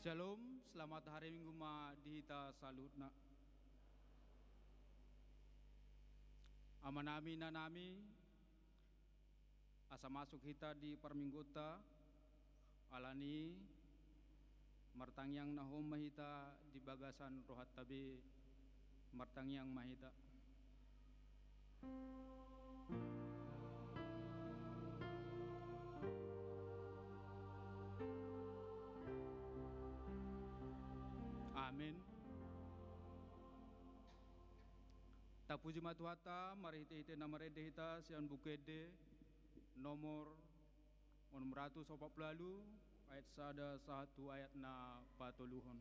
Shalom, selamat hari Minggu ma dihita salutna. Amanami nanami asa masuk hita di perminggota alani martangyang nahum mahita di bagasan rohat tabi martangyang mahita. Amin. Tapuji matuhata marihite namarede hita sian bukede nomor 140 ayat sada 1 ayat na patuluhon.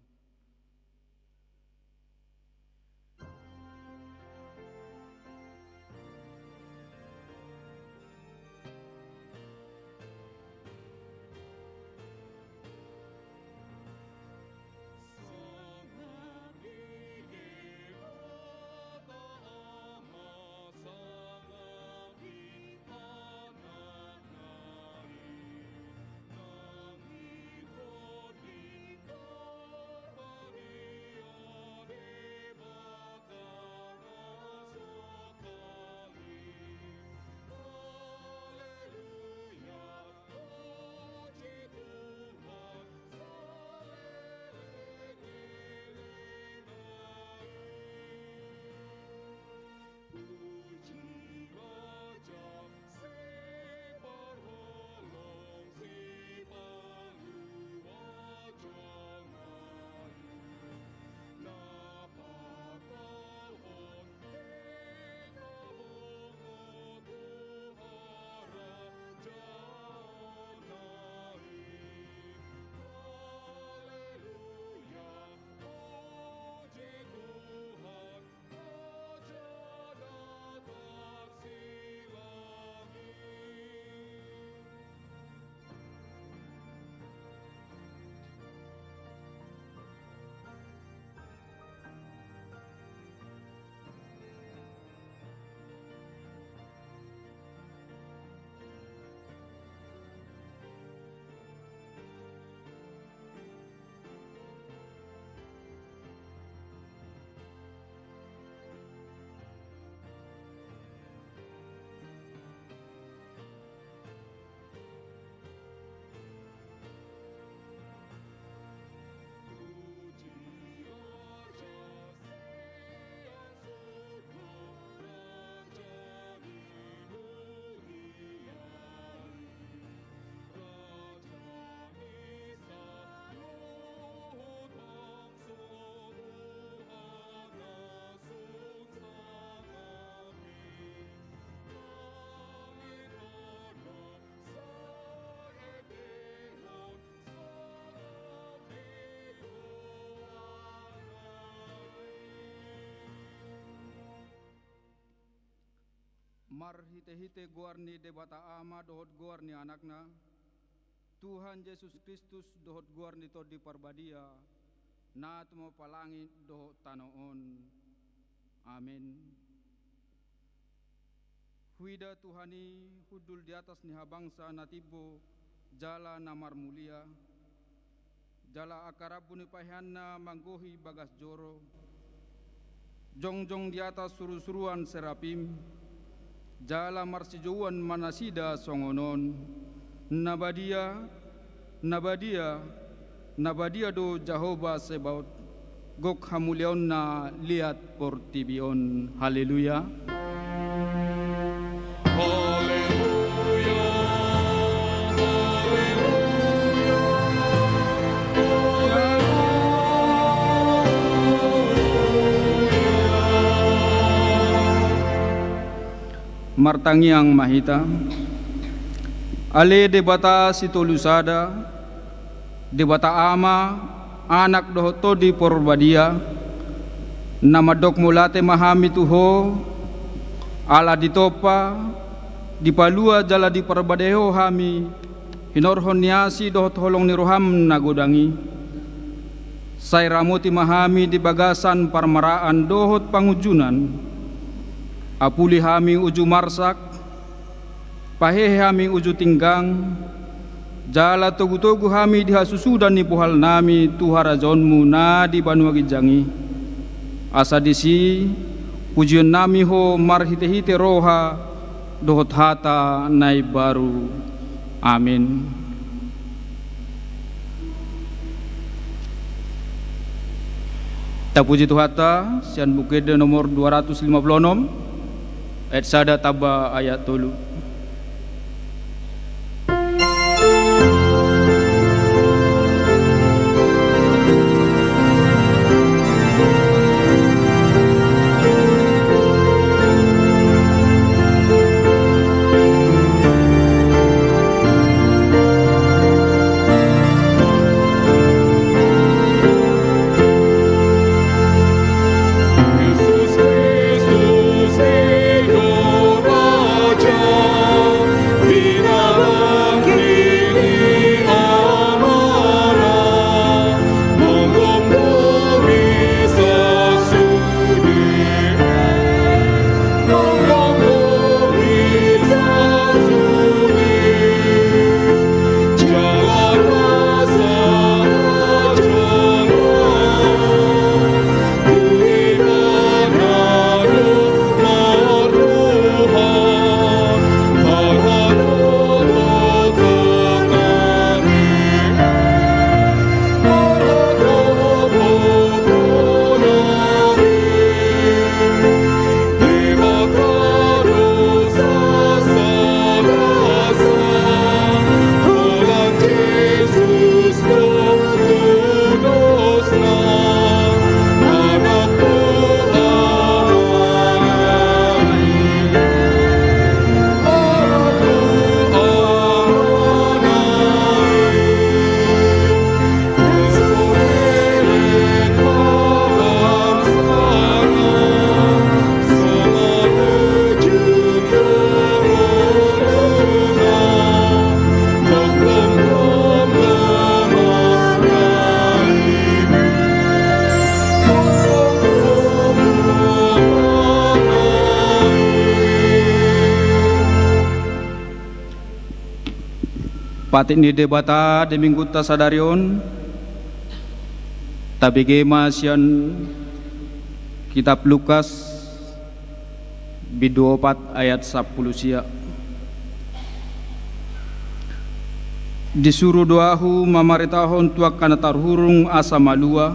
Mar hite-hite guarni debata ama dohot guarni anakna Tuhan Yesus Kristus dohot guarni to di parbadia na tumo palangi dohot tanoon. Amin. Huida Tuhani hudul di atas niha bangsa natibo jala namar mulia jala akarabu ni pahianna manggohi bagas joro jongjong di atas suru-suruan serapim jala marsijouan manasida songonon nabadia do Jehovah Sebaot gok hamulion na liat portibion. Haleluya. Martangyang mahita ale debata situlusada debata ama anak dohoto di porbadia nama dok mulate mahami tuho ala ditopa di palua jala di perbadeho hami hinorhon niasi dohot holong niroham nagodangi sai ramuti mahami di bagasan parmaraan dohot pangujunan apuli hami uju marsak pahehe hami uju tinggang Jala togu-togu hami dihasusudan ni puhal nami tuhara zonmu na di banua gijangi. Asa disi pujian nami ho marhite-hite roha dohot hata nai baru. Amin. Tapuji Tuhata sian bukede nomor 256 ayat sada taba ayat tolu. Patik ni debata de minggu tasadarion tabige masian kitab Lukas bidu 4 ayat 10 sia. Disuruh doahu mamaritahon tuaka natarhurung asa malua,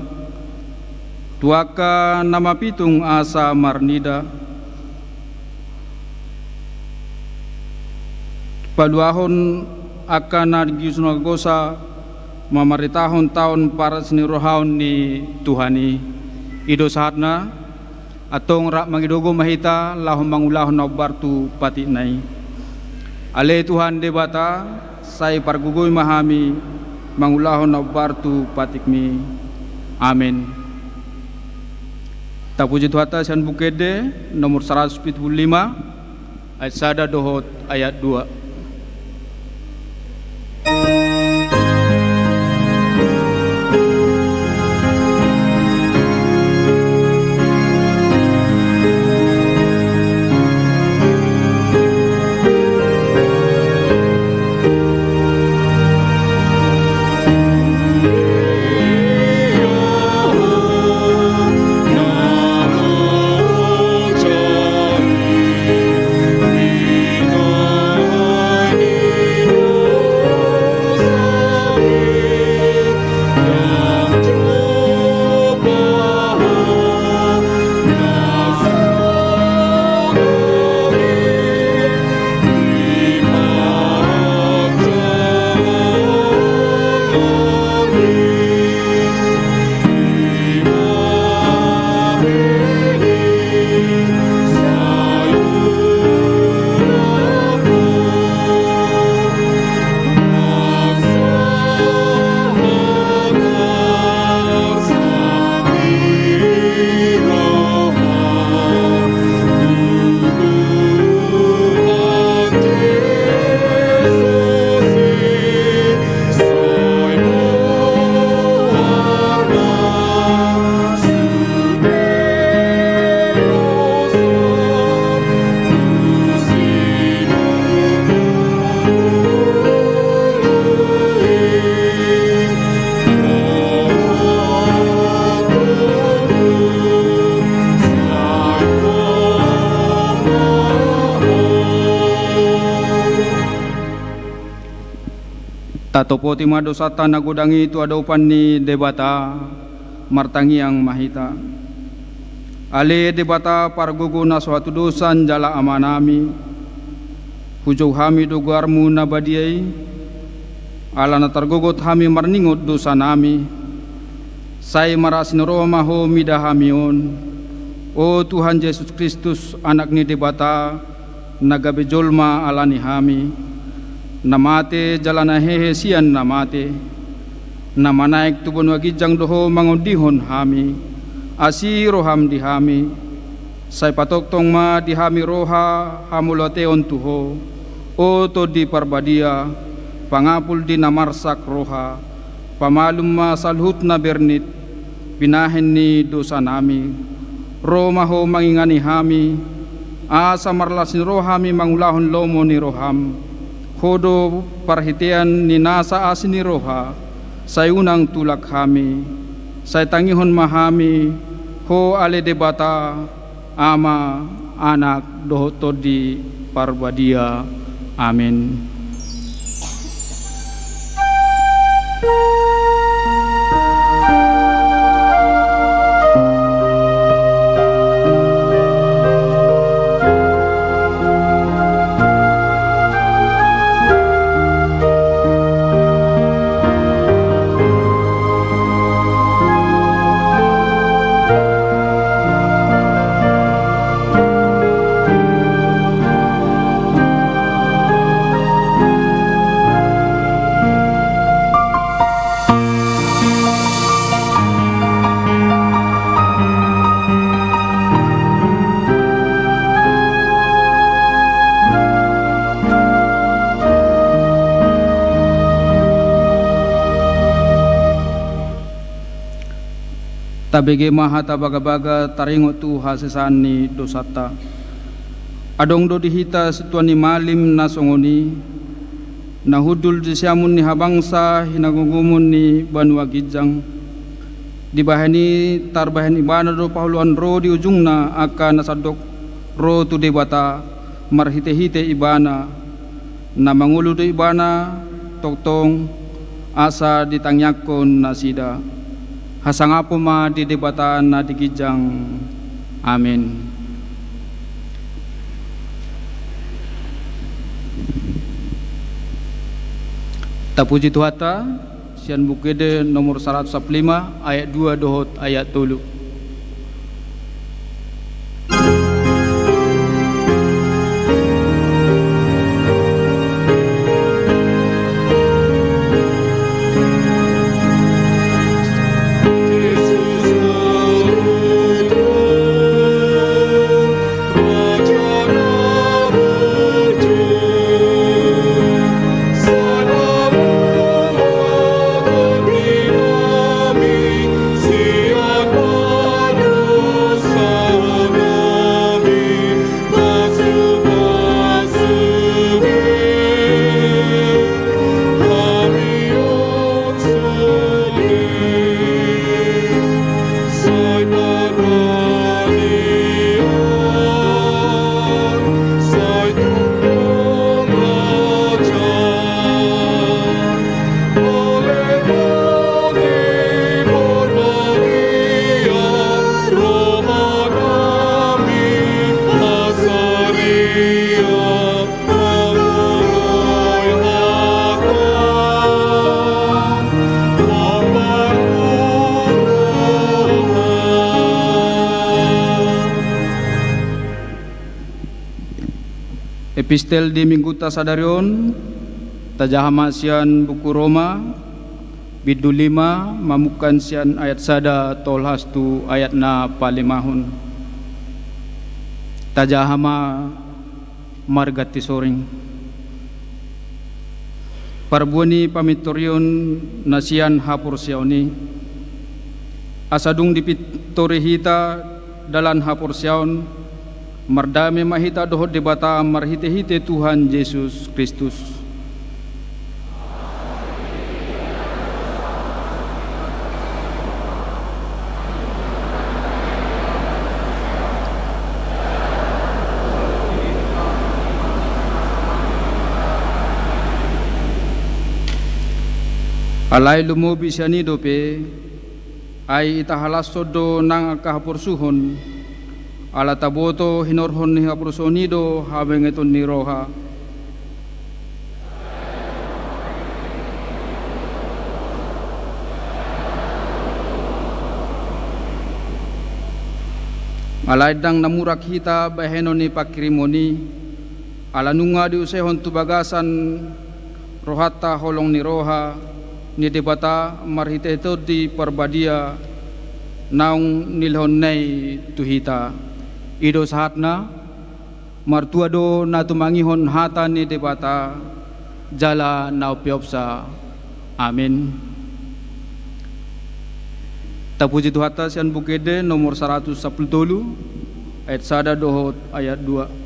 tuaka nama pitung asa marnida, paduahon akan nagiusna gosa mamaritahon tahun para seni rohaun ni Tuhani ido sahatna atong rak magidogo mahita lahum mangulahon naubartu pati nai ale Tuhan debata sai pargugoy mahami mangulahon naubartu patikmi. Amin. Tapuji Tuhata sian bukede nomor 175 ayat sada dohot ayat 2. Oh Atopoti madosata nagudangi itu ada upan ni debata martangi yang mahita. Ale debata pargugu na suatu dosan jala amanami. Hujau hami dogarmu nabadiai. Ala na targugut hami marningut dosa nami. Sai marasin Roma ho midahamion. O Tuhan Yesus Kristus anak ni debata nagabe jolma alani hami. Namate jalana hehe sian namate. Namanaik tubun wagijang doho mangundihon hami. Asi roham dihami. Sai patoktong ma dihami roha hamuloteon tuho. O to di parbadia pangapul di namarsak roha. Pamalum ma salhut na bernit. Pinahen ni dosa nami. Roma ho mangingani hami. Asa marlasin rohami mangulahon lomo ni roham. Hodo parhitian ni nasa asini roha. Sayunang tulak hami. Say tangihon mahami. Ho ale debata ama anak dohoto di parbadia. Amin. Tabege maha tabaga-baga taringo tu hasesani dosata. Adong do dihita situani malim nasongoni. Nahudul disiamun ni habangsa hinagugumun ni banua gijang. Dibahani tarbahani ibana do pahuluan ro di ujungna akan nasadok ro tu debata marhite-hite ibana. Na mangulu do ibana toktong asa ditangyakon nasida. Hasangapo ma di debatan na digijang. Amin. Tapuji Tuhata sian bukede nomor 105 ayat 2 dohot ayat 3. Epistel di Minggu Tasadarion tajahama sian buku Roma bidu 5 mamukan sian ayat sada tolhastu ayat na palimahun tajahama margati soring parbuani pamitorion nasian hapur siauni asadung dipitorihita dalan hapur siaun mardame mahita dohot debata marhite-hite Tuhan Yesus Kristus. Alai lumobi sianido pe ai itahalas sodo nang akahapur suhon ala taboto hinorhon ni hapur sonido habengeton ni roha alai dang namurak hita baheno ni pakirimoni ala nunga di usehon tubagasan rohata holong ni roha ni debata marhite itu di perbadia naung nilhon nei tuhita ido sahatna martuado na tumangihon hata ni debata jala na piopsa amin. Tapuji Tuhata sian bukede nomor 110 ayat sada dohot ayat 2.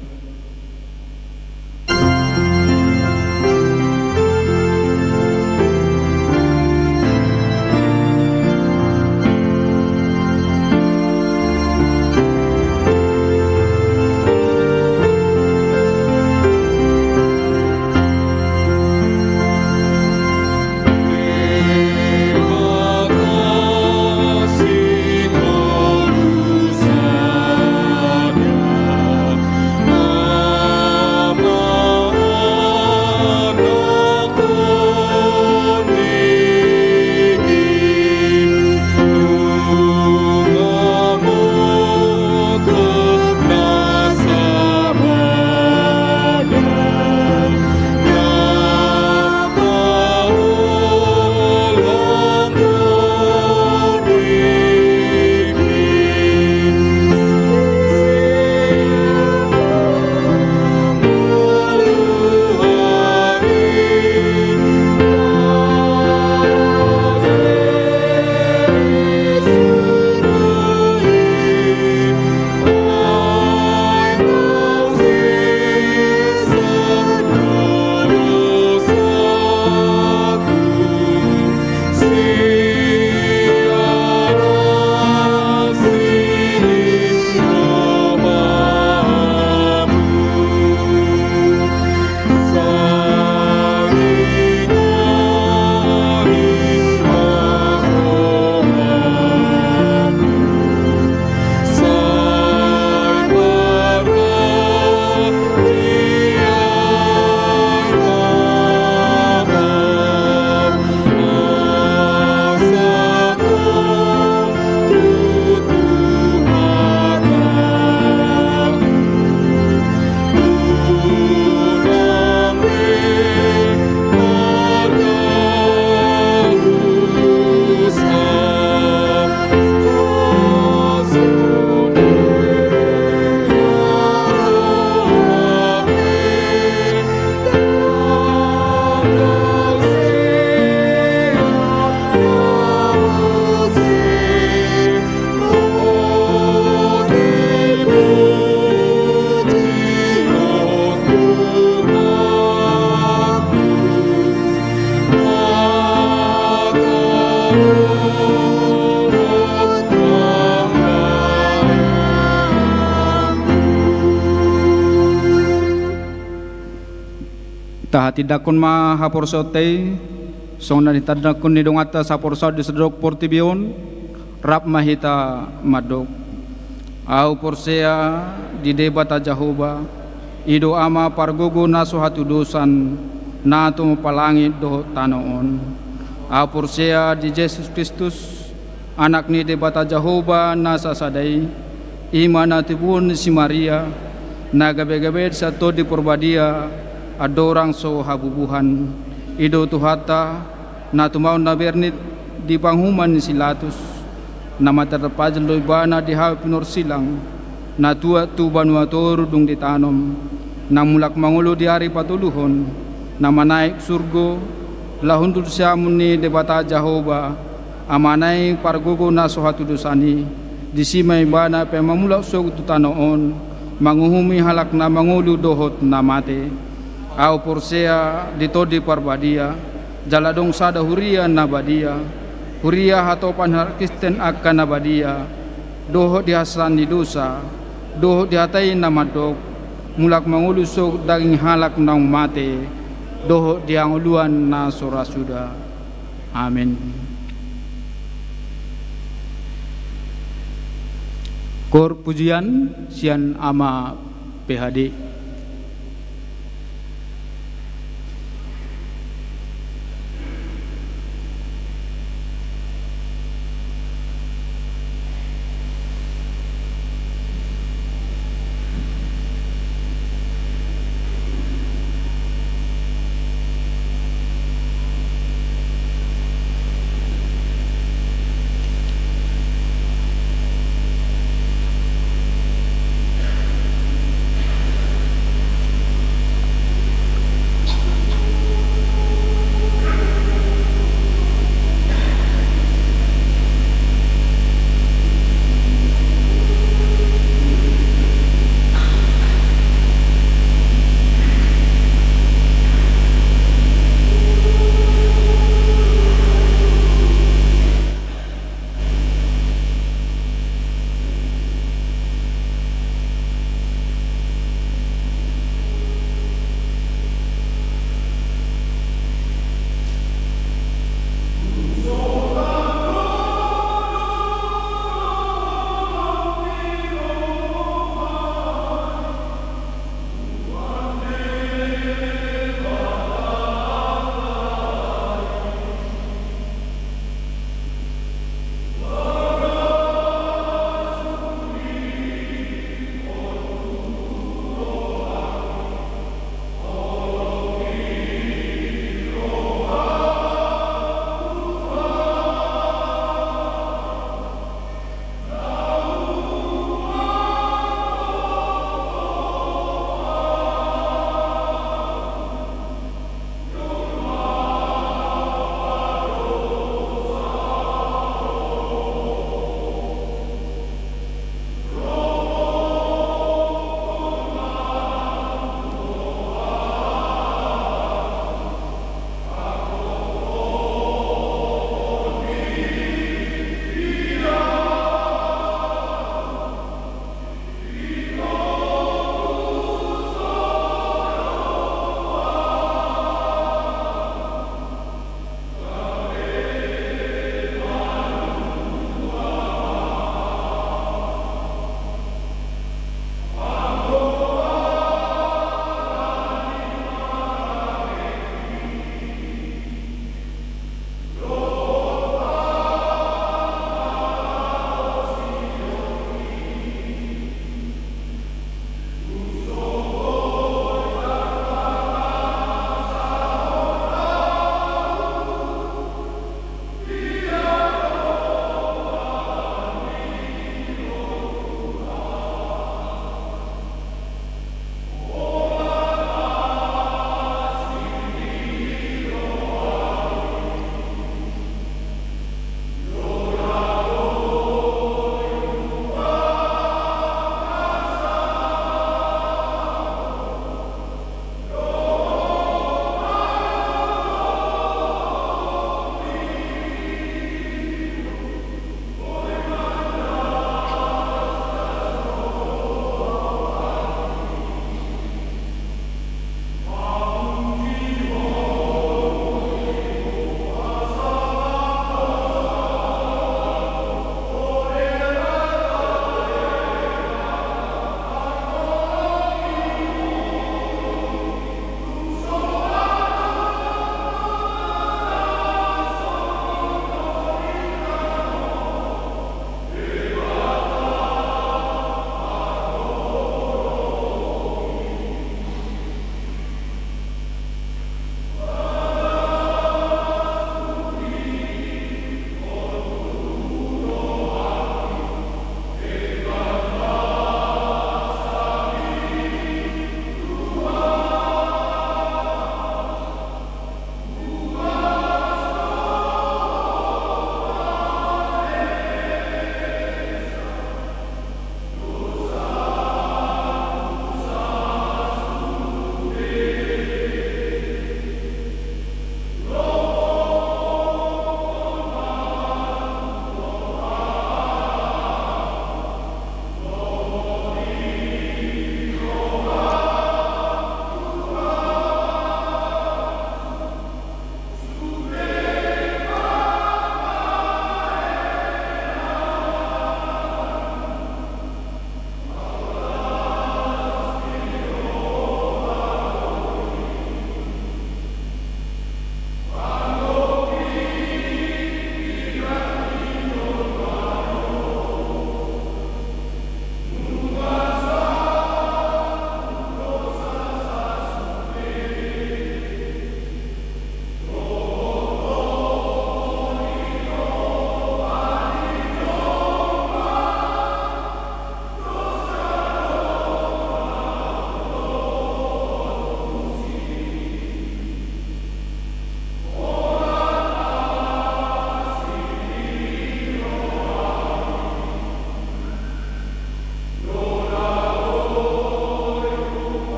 Tahati dakon ma haporsote songna ditadakon ni dongata saporsa di sedok portibion rap mahita madok au porsea di debata jahoba ido ama pargogo naso hatu dosan na to palangi do tanoon au porsea di Yesus Kristus anak ni debata jahoba nasa sadai imana tibun si Maria na gabe-gabe sato di porbadia adorang so habubuhan ido tuhata na tumau na bernit di panghuman silatus na matatapajal loy bana di hapinor silang na tua tu banuator dung ditanom na mulak mangulo di hari patuluhon na manaik surgo lahundur siamun ni debata jahoba amanai pargogo na sohatu dosani disimay bana pe mamulak so tutanoon manguhumi halak na mangulu dohot na mate au porsea ditodi parbadia jaladong sada huria nabadia huria hatopan Kristen akan nabadia doho dihasan di dosa doho dihatai namadok mulak mangulusok daging halak nang mate doho dianguluan na sora suda Amin. Kor pujian sian ama PHD.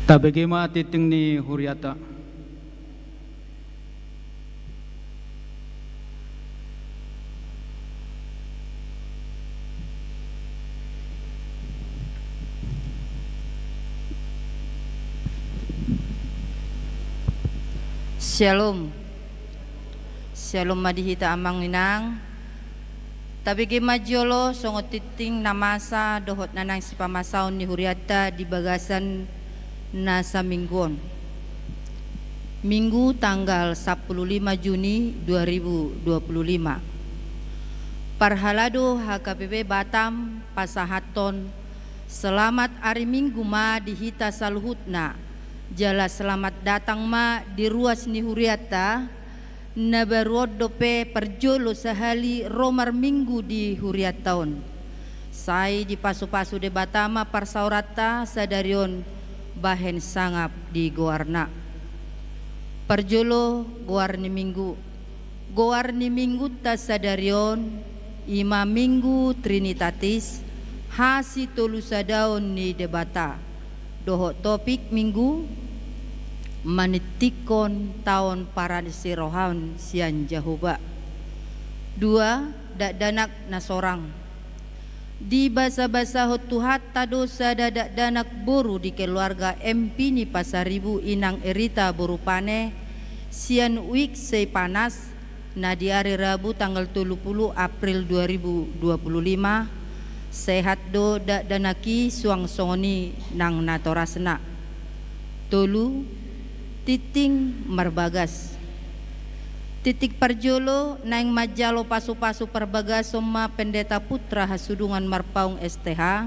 Tabegema titing ni Huriata. Shalom. Shalom madihita amang inang. Tabigi majolo songo titing namasa dohot nanang si pamasaon ni Huriata di bagasan nasa mingguon. Minggu tanggal 15 Juni 2025. Parhalado HKBP Batam pasahaton selamat hari Minggu ma dihita saluhutna. Jala selamat datang ma di ruas ni Huriata na baruod dope perjolo sehali romar minggu di Huriataon. Sai di pasu-pasu de Batama parsaurata sadarion bahen sangap di goarna. Perjolo goarni minggu. Goarni minggu ta sadarion ima minggu trinitatis hasi tolu sadaon ni debata. Doho topik minggu manitikon tahun paradisi rohan sian Jehovah. 2. Danak nasorang. Di basa-basa hotuhat tadosa danak boru di keluarga MP ni Pasaribu inang erita borupane sian wik sei panas na di hari Rabu tanggal 30 April 2025. Sehat do danaki suang songoni nang natorasna. Tolu titing marbagas. Titik parjolo naing majalo pasu-pasu perbagas soma pendeta putra hasudungan marpaung STH.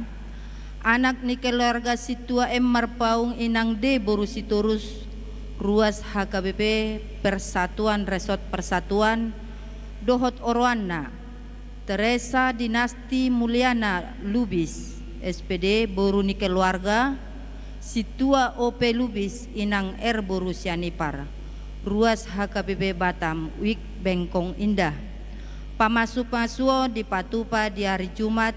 Anak ni keluarga situa M marpaung inang D boru siturus ruas HKBP Persatuan Resort Persatuan dohot Orwana. Teresa Dinasti Mulyana Lubis SPD boru ni keluarga situa OP Lubis inang R boru sianipar ruas HKBP Batam Wik Bengkong Indah. Pamasu-pasuo di Patupa di hari Jumat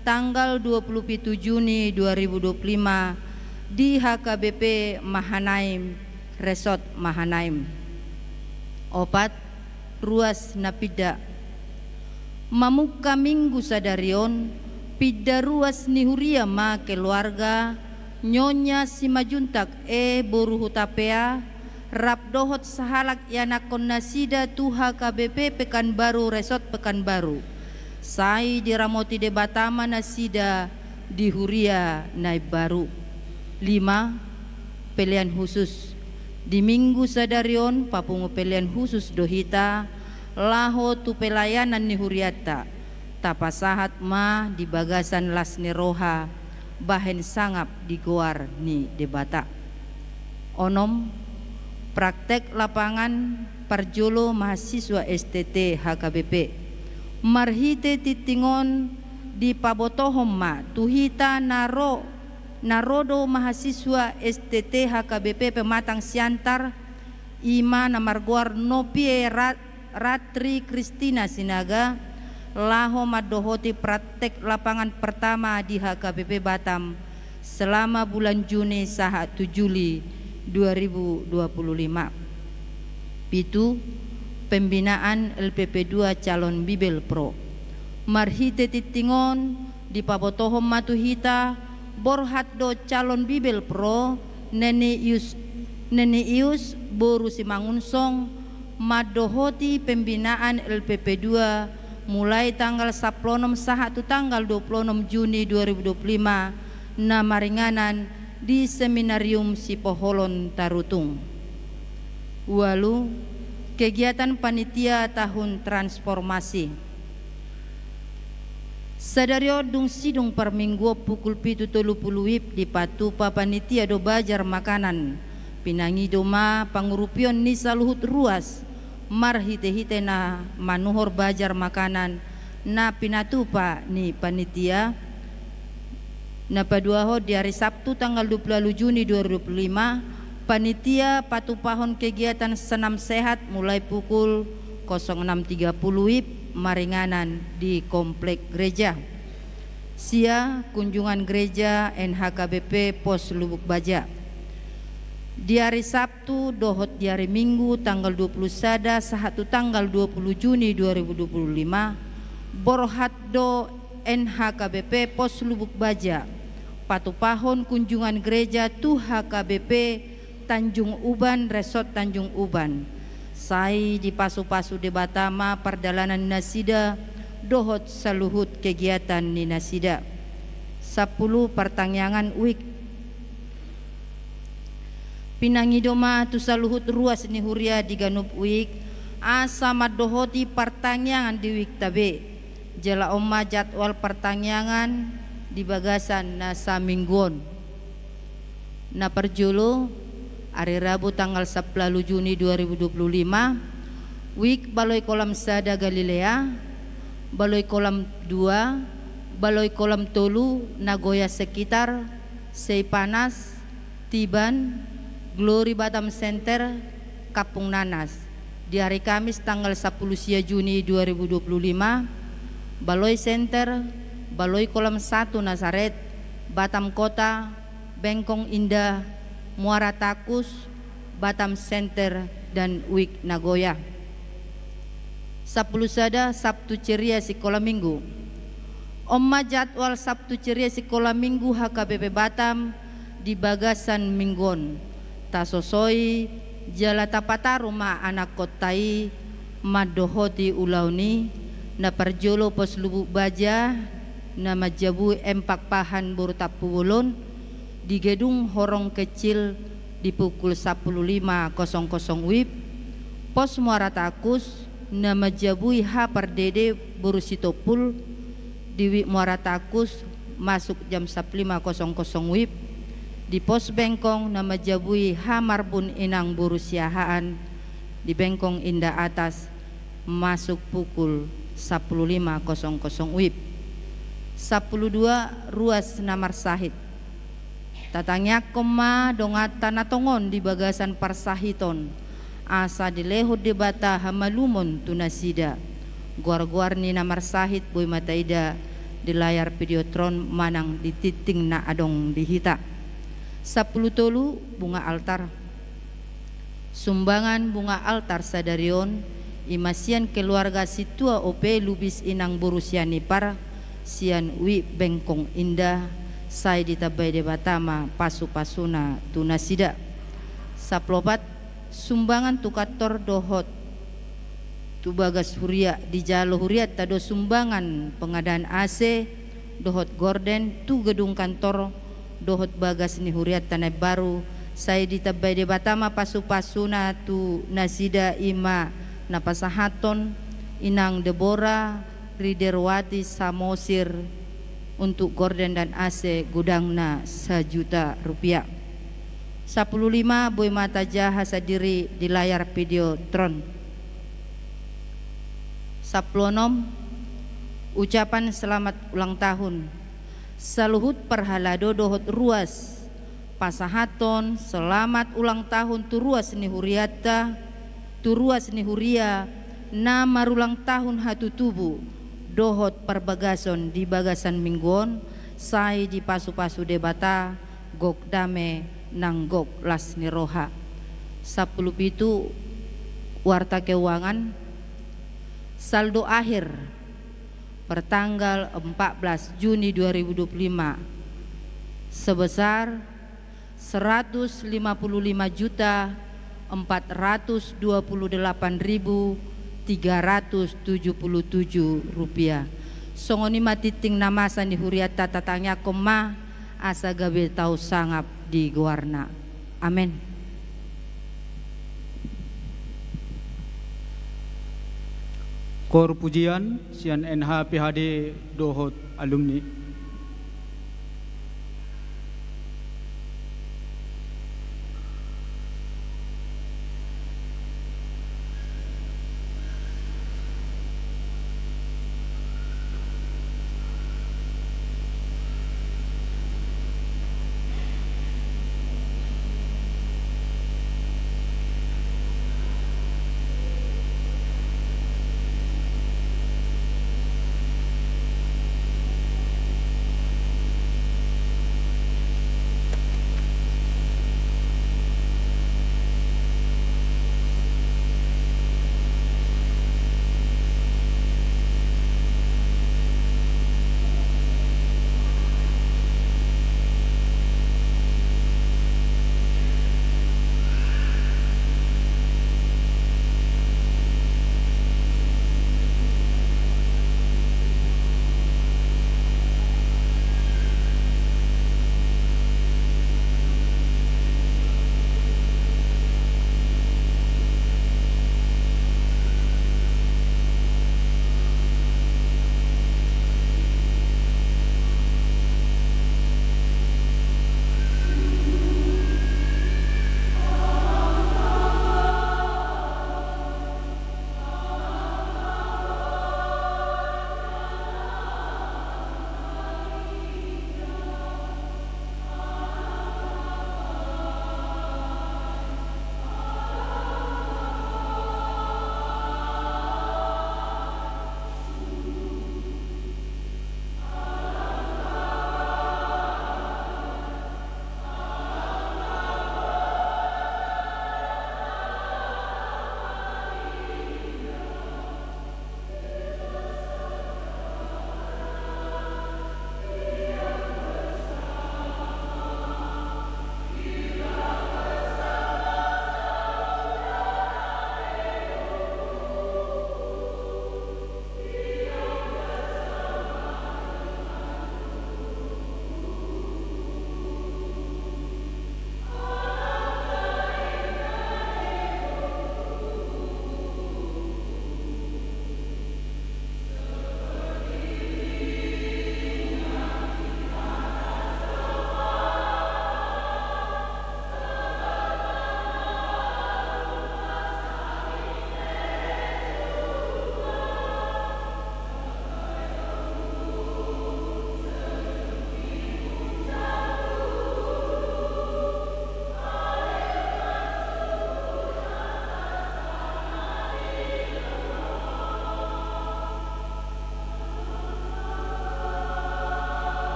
tanggal 27 Juni 2025 di HKBP Mahanaim Resort Mahanaim. Opat ruas Napida. Mamuka minggu sadarion pida ruas ni Huria ma keluarga nyonya si majuntak boru hutapea rap dohot sahalak yanakon nasida tuha KBP Pekanbaru Resort Pekanbaru sai diramoti de Batama nasida di Huria naib baru. 5. Pilihan khusus di minggu sadarion papungu pilihan khusus dohita laho tu pelayanan ni Huriata tapasahat ma di bagasan las ni roha bahen sangap di goar ni debata. Onom praktek lapangan parjolo mahasiswa STT HKBP marhite titingon di pabotohom ma tuhita narodo mahasiswa STT HKBP pematang siantar ima namarguar nopie Ratri Kristina Sinaga laho madohoti praktek lapangan pertama di HKBP Batam selama bulan Juni saha 7 Juli 2025. Pitu pembinaan LPP2 calon Bibel Pro marhite titingon di pabotohom matuhita borhat do calon Bibel Pro neni ius boru simangunsong madohoti pembinaan LPP2 mulai tanggal 10 saha tu tanggal 26 Juni 2025 na maringanan di Seminarium Sipoholon Tarutung. Walu kegiatan panitia tahun transformasi. Sadario dung sidung per minggu pukul 7.30 di Patupa panitia do bajar makanan pinangi doma pangurupion ni saluhut ruas marhite-hite na manuhor bajar makanan na pinatupa ni panitia na paduaho di hari Sabtu tanggal 20 Juni 2025 panitia patupahon kegiatan senam sehat mulai pukul 06.30 maringanan di komplek gereja. Sia kunjungan gereja NHKBP Pos Lubuk Baja. Di hari Sabtu dohot di hari Minggu tanggal 21 sahatu tanggal 20 Juni 2025 Borohatdo NHKBP Pos Lubuk Baja Patupahon kunjungan gereja Tuha KBP Tanjung Uban Resort Tanjung Uban Sai di pasu-pasu de Batama Perdalanan Nasida dohot saluhut kegiatan ni Nasida 10 pertangyangan week Pinangidoma tu saluhut ruas ni huria di Ganup week asa madohoti pertangyangan di week tabe jala oma jadwal pertangyangan di bagasan na sa mingguon na perjulu hari Rabu tanggal 10 Juni 2025 week Baloi Kolam Sada Galilea Baloi Kolam 2 Baloi Kolam Tolu Nagoya sekitar Seipanas Tiban Glory Batam Center Kapung Nanas di hari Kamis tanggal 10 Juni 2025 Baloi Center Baloi Kolam 1 Nazaret Batam Kota Bengkong Indah Muara Takus Batam Center dan Wik Nagoya 10 Sada Sabtu Ceria Sekolah Minggu Omma jadwal Sabtu Ceria Sekolah Minggu HKBP Batam di Bagasan Minggon tasosoi jala tapata rumah anak kotai madohoti ulauni na perjolo Pos Lubuk Baja na majabu empak pahan Burtapulun di gedung horong kecil di pukul 15.00 WIB Pos Muara Takus na majabui ha perdede Burusitopul di Wik Muara Takus masuk jam 15.00 WIB di Pos Bengkong na majabui ha marbun inang Burusiahaan di Bengkong Indah Atas masuk pukul 15.00 WIB 12 ruas Namar Sahid tatangnya koma dongatan natongon di Bagasan Parsahiton asa dilehut di Bata Hamalumon Tunasida guar-guar ni Namar Sahid boy mataida di layar videotron manang di titing na adong dihita 10 tolu bunga altar sumbangan bunga altar sadarion imasian keluarga situa OP Lubis Inang Burusiani Par sian Wi Bengkong Indah sai ditabay de Batama pasu-pasuna Tunasida saplopat sumbangan tukator dohot tubagas huria di jalo huriat tado sumbangan pengadaan AC dohot gorden tu gedung kantor dohot bagas ni huriat tanah baru saya ditabay de Batama pasu-pasuna tu Nasida ima napasahaton Inang Deborah Riderwati Samosir untuk gorden dan AC gudangna Rp1 juta 15 boy mata jaha sadiri di layar videotron 16 ucapan selamat ulang tahun saluhut perhalado dohot ruas pasahaton selamat ulang tahun tu ruas ni huriata tu ruas ni huria na marulang tahun hatu tubuh dohot perbagason di Bagasan Mingguon sai di pasu-pasu debata gok dame nang gok las ni roha 10 pitu warta keuangan saldo akhir pertanggal 14 Juni 2025 sebesar 155.428.377 rupiah. Songoni matiting namasa ni huriata tatangnya koma asa gabe tau sangap di guarna. Amin. Kor pujian sian NH PHD dohot alumni.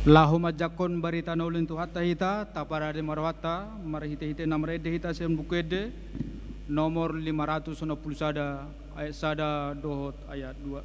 Lahuma jakon barita naulin tu hatta hita tapara de marwata marhite-hite namrede hita sen bukede nomor 561 ayat sada dohot ayat 2.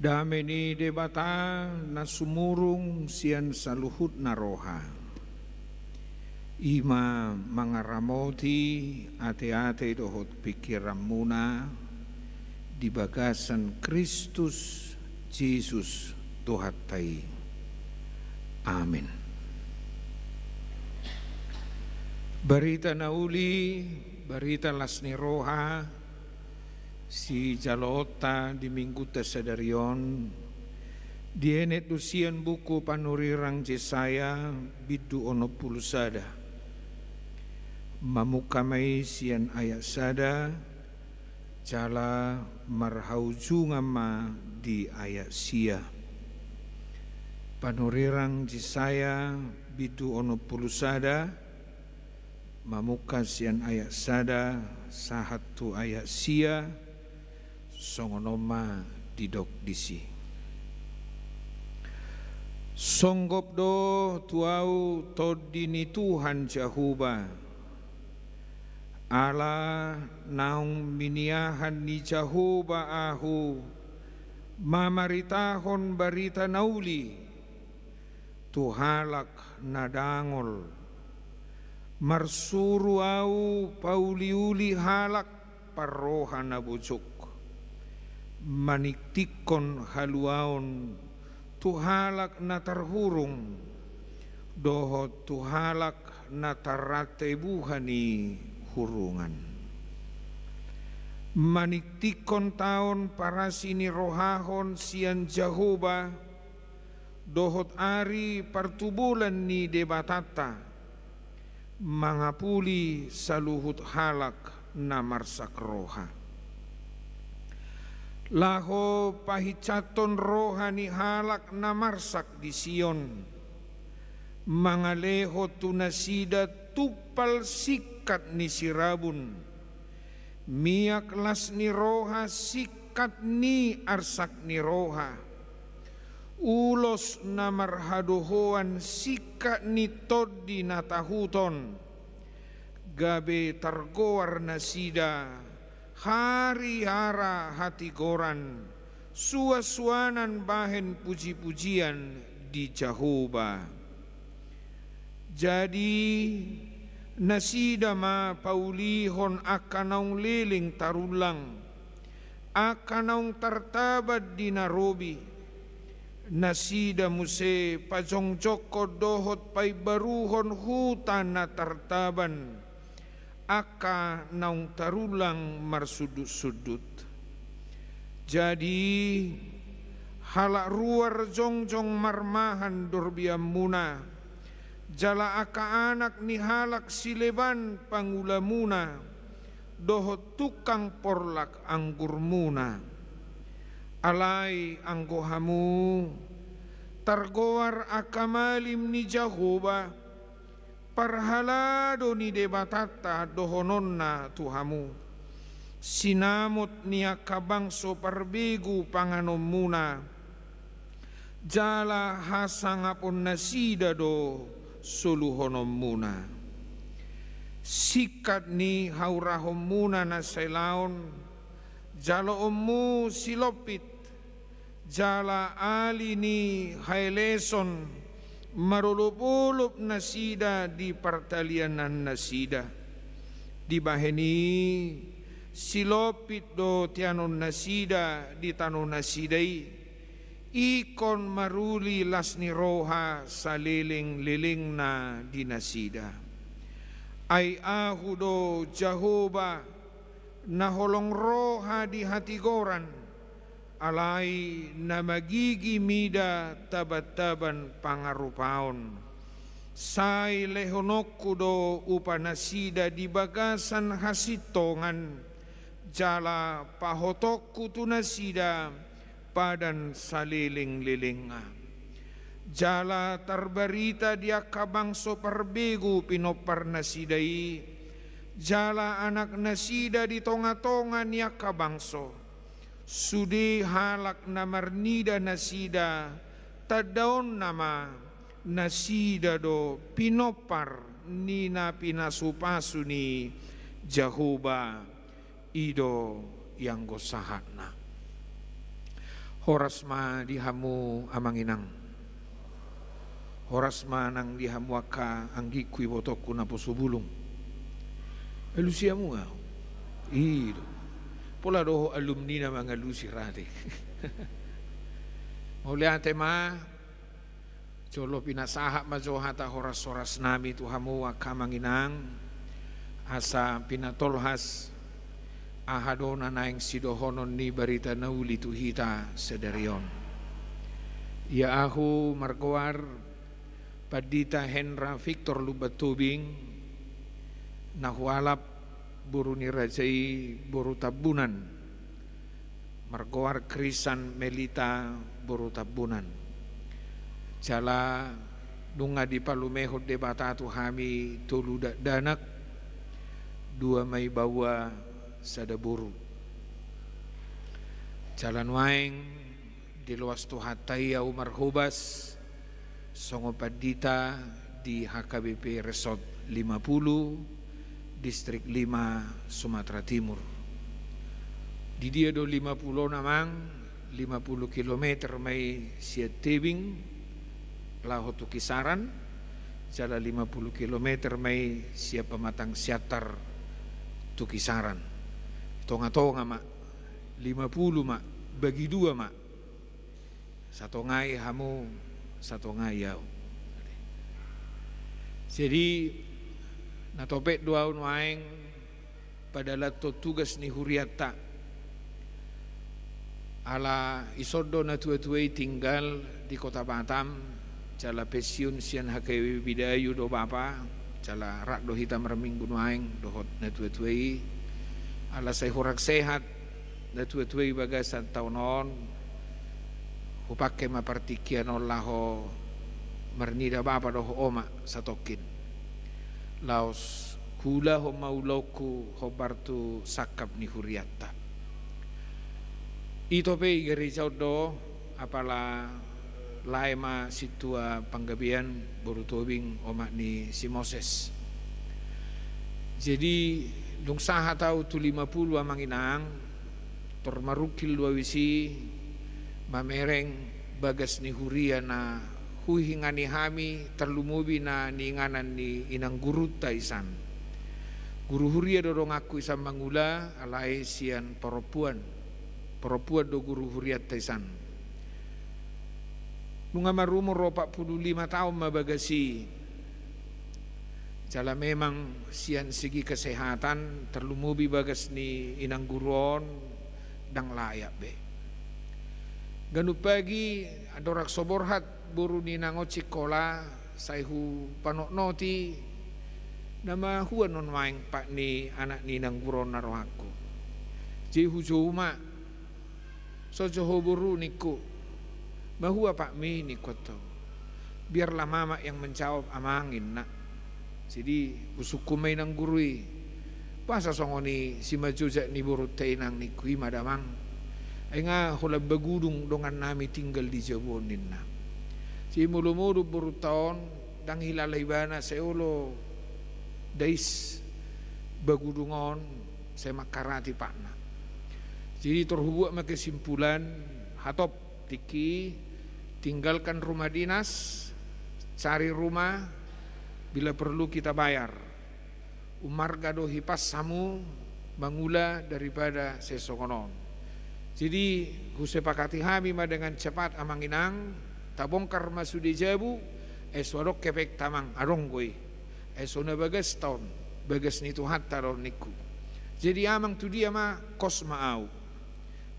Dameni debata na sumurung sian saluhut na roha. Ima mangaramoti ate-ate dohot pikiran muna di bagasan Kristus Yesus Tuhatai. Amin. Barita nauli, barita lasni roha, si jalota di minggu tasadarion dienet dusian buku panurirang Jesaya bidu ono pulusada mamukamai sian ayat sada jala marhaujungama di ayat sia panurirang Jesaya bidu ono pulusada mamuka sian ayat sada sahatu ayat sia songonoma didok disi. Songgop do tuau todini Tuhan Jahuba. Ala naung miniahan ni Jahuba ahu mamaritahon barita nauli tuhalak nadangol marsuru au pauliuli halak parroha nabucuk maniktikon haluaon tuhalak natarhurung dohot tuhalak natarate buhani hurungan maniktikon taon parasini rohahon sian Jahoba dohot ari partubulan ni debatata mangapuli saluhut halak namarsak roha laho pahicaton rohani halak namarsak di Sion mangaleho tunasida tupal sikat ni sirabun miak las ni roha sikat ni arsak ni roha ulos namarhadohoan sikat ni toddi natahuton gabe targoar nasida hari hara hati goran suasuanan bahen puji-pujian di Jahoba. Jadi nasida ma paulihon akanaung liling tarulang akanaung tartabat di Nairobi, nasida muse pajong joko dohot pay baruhon hutan na tartaban, aka naung tarulang marsudut-sudut. Jadi halak ruar jongjong marmahan durbiam muna, jala aka anak ni halak sileban pangulamuna, dohot tukang porlak anggur muna. Alay anggohamu, targoar akamalim ni Jehovah, parhalado ni debatata dohononna tuhamu. Sinamot niya kabangso parbegu panganom muna, jala hasangapon nasida do suluhonom muna. Sikat ni haurahom muna na sailaon, jala omu silopit, jala ali ni haileson, marulupulup nasida di partalianan nasida. Di baheni silopit do tianon nasida di tanon nasidai, ikon maruli lasni roha sa liling-liling na di nasida. Ay ahu do Jehovah naholong roha di hatigoran, alay na magigimida tabat-taban pangarupaon. Say lehonokku do upanasida di bagasan hasitongan, jala pahotokku tunasida padan saliling-lilinga. Jala tarbarita dia kabangso parbegu pinopar nasidai, jala anak nasida di tonga-tonga niya kabangso, sudi halak namarnida nasida, tadaon nama nasida do pinopar nina pinasupasu ni Jehovah ido yang gosahatna. Horasma dihamu amanginang, horasma nang dihamu aka anggikui botoku na posubulung. Elusiamu ngau, ido. Pola doho alumni na mga lusi rade. Mauliate ma, jolo pinasaha majohata horas-horas nami tuhamu aka manginang, asa pinatolhas ahadona naing sidohonon ni barita nauli tuhita sedarion. Ya ahu margoar padita Henra Victor Lubatubing nahualap buru ni rajai buru tabunan, margoar Krisan Melita buru tabunan. Jala dunga di palumehod debatatu hami tulu danak dua may bawa sadaburu. Jalan waing di luas tuhataya Umar Hubas songo padita di HKBP Resort 50 Distrik 5 Sumatera Timur. Di dia do 50 namang 50 kilometer may siat tebing laho tu kisaran, jala 50 kilometer may siap pematang siatar tu kisaran. Tonga-tonga mak 50 mak bagi dua mak, satu ngai hamu satu ngai yau. Jadi natopek dua waeng pada lato tugas ni huriata ala isodo na tua-tuai tinggal di kota Batam, jala pensiun sian hakai bidayu do bapa, jala rak do hitam reming bunuaeng dohot na tua-tuai. Ala say hurak sehat na tuwe-tuwe bagasan taunon hupake mapartikian laho marnida bapa doho oma satokin laos hula ho mauloku ho bartu sakap ni huriata ito pe igari do apala laema situa panggabian borutobing oma ni si Moses. Jadi dong saha tau tu 50 amanginang tormarukil dua wisi mamereng bagas ni huria na huhingani hami terlumubi na niinganan ni inang guru taisan. Guru huria dorong aku isang mangula alai sian perempuan perempuan do guru huriat taisan. Nunga marumo ro 45 tahun mabagasi. Jala memang sian segi kesehatan terlumubi bagas ni inang guron dang layak be. Ganu pagi adorak soborhat buru ni nango cikola saihu panoknoti nama huan non maing pak ni anak ni nang guron naro aku. Jihu juma so joho buru niku bahwa pak mi ni koto. Biarlah mama yang menjawab amangin nak. Jadi usukumay nang gurui. Pasa songoni si majujak ni buru tay nang ni kui madamang. Ay nga hula bagudung dongan nami tinggal di Jabonin na. Si mulu-mulu buru taon dang hilalay bana sa ulo dais bagudungon sa makarati pa na. Jadi terhubung sama kesimpulan hatop tiki tinggalkan rumah dinas, cari rumah bila perlu kita bayar. Umar gado hipas samu mangula daripada sesokonon. Jadi husepakati hami ma dengan cepat amanginang tabongkar masudi jabu eswadok kepek tamang aronggoy esona bagas tahun bagas ni tuhat taron niku. Jadi amang tu dia ma kos maau.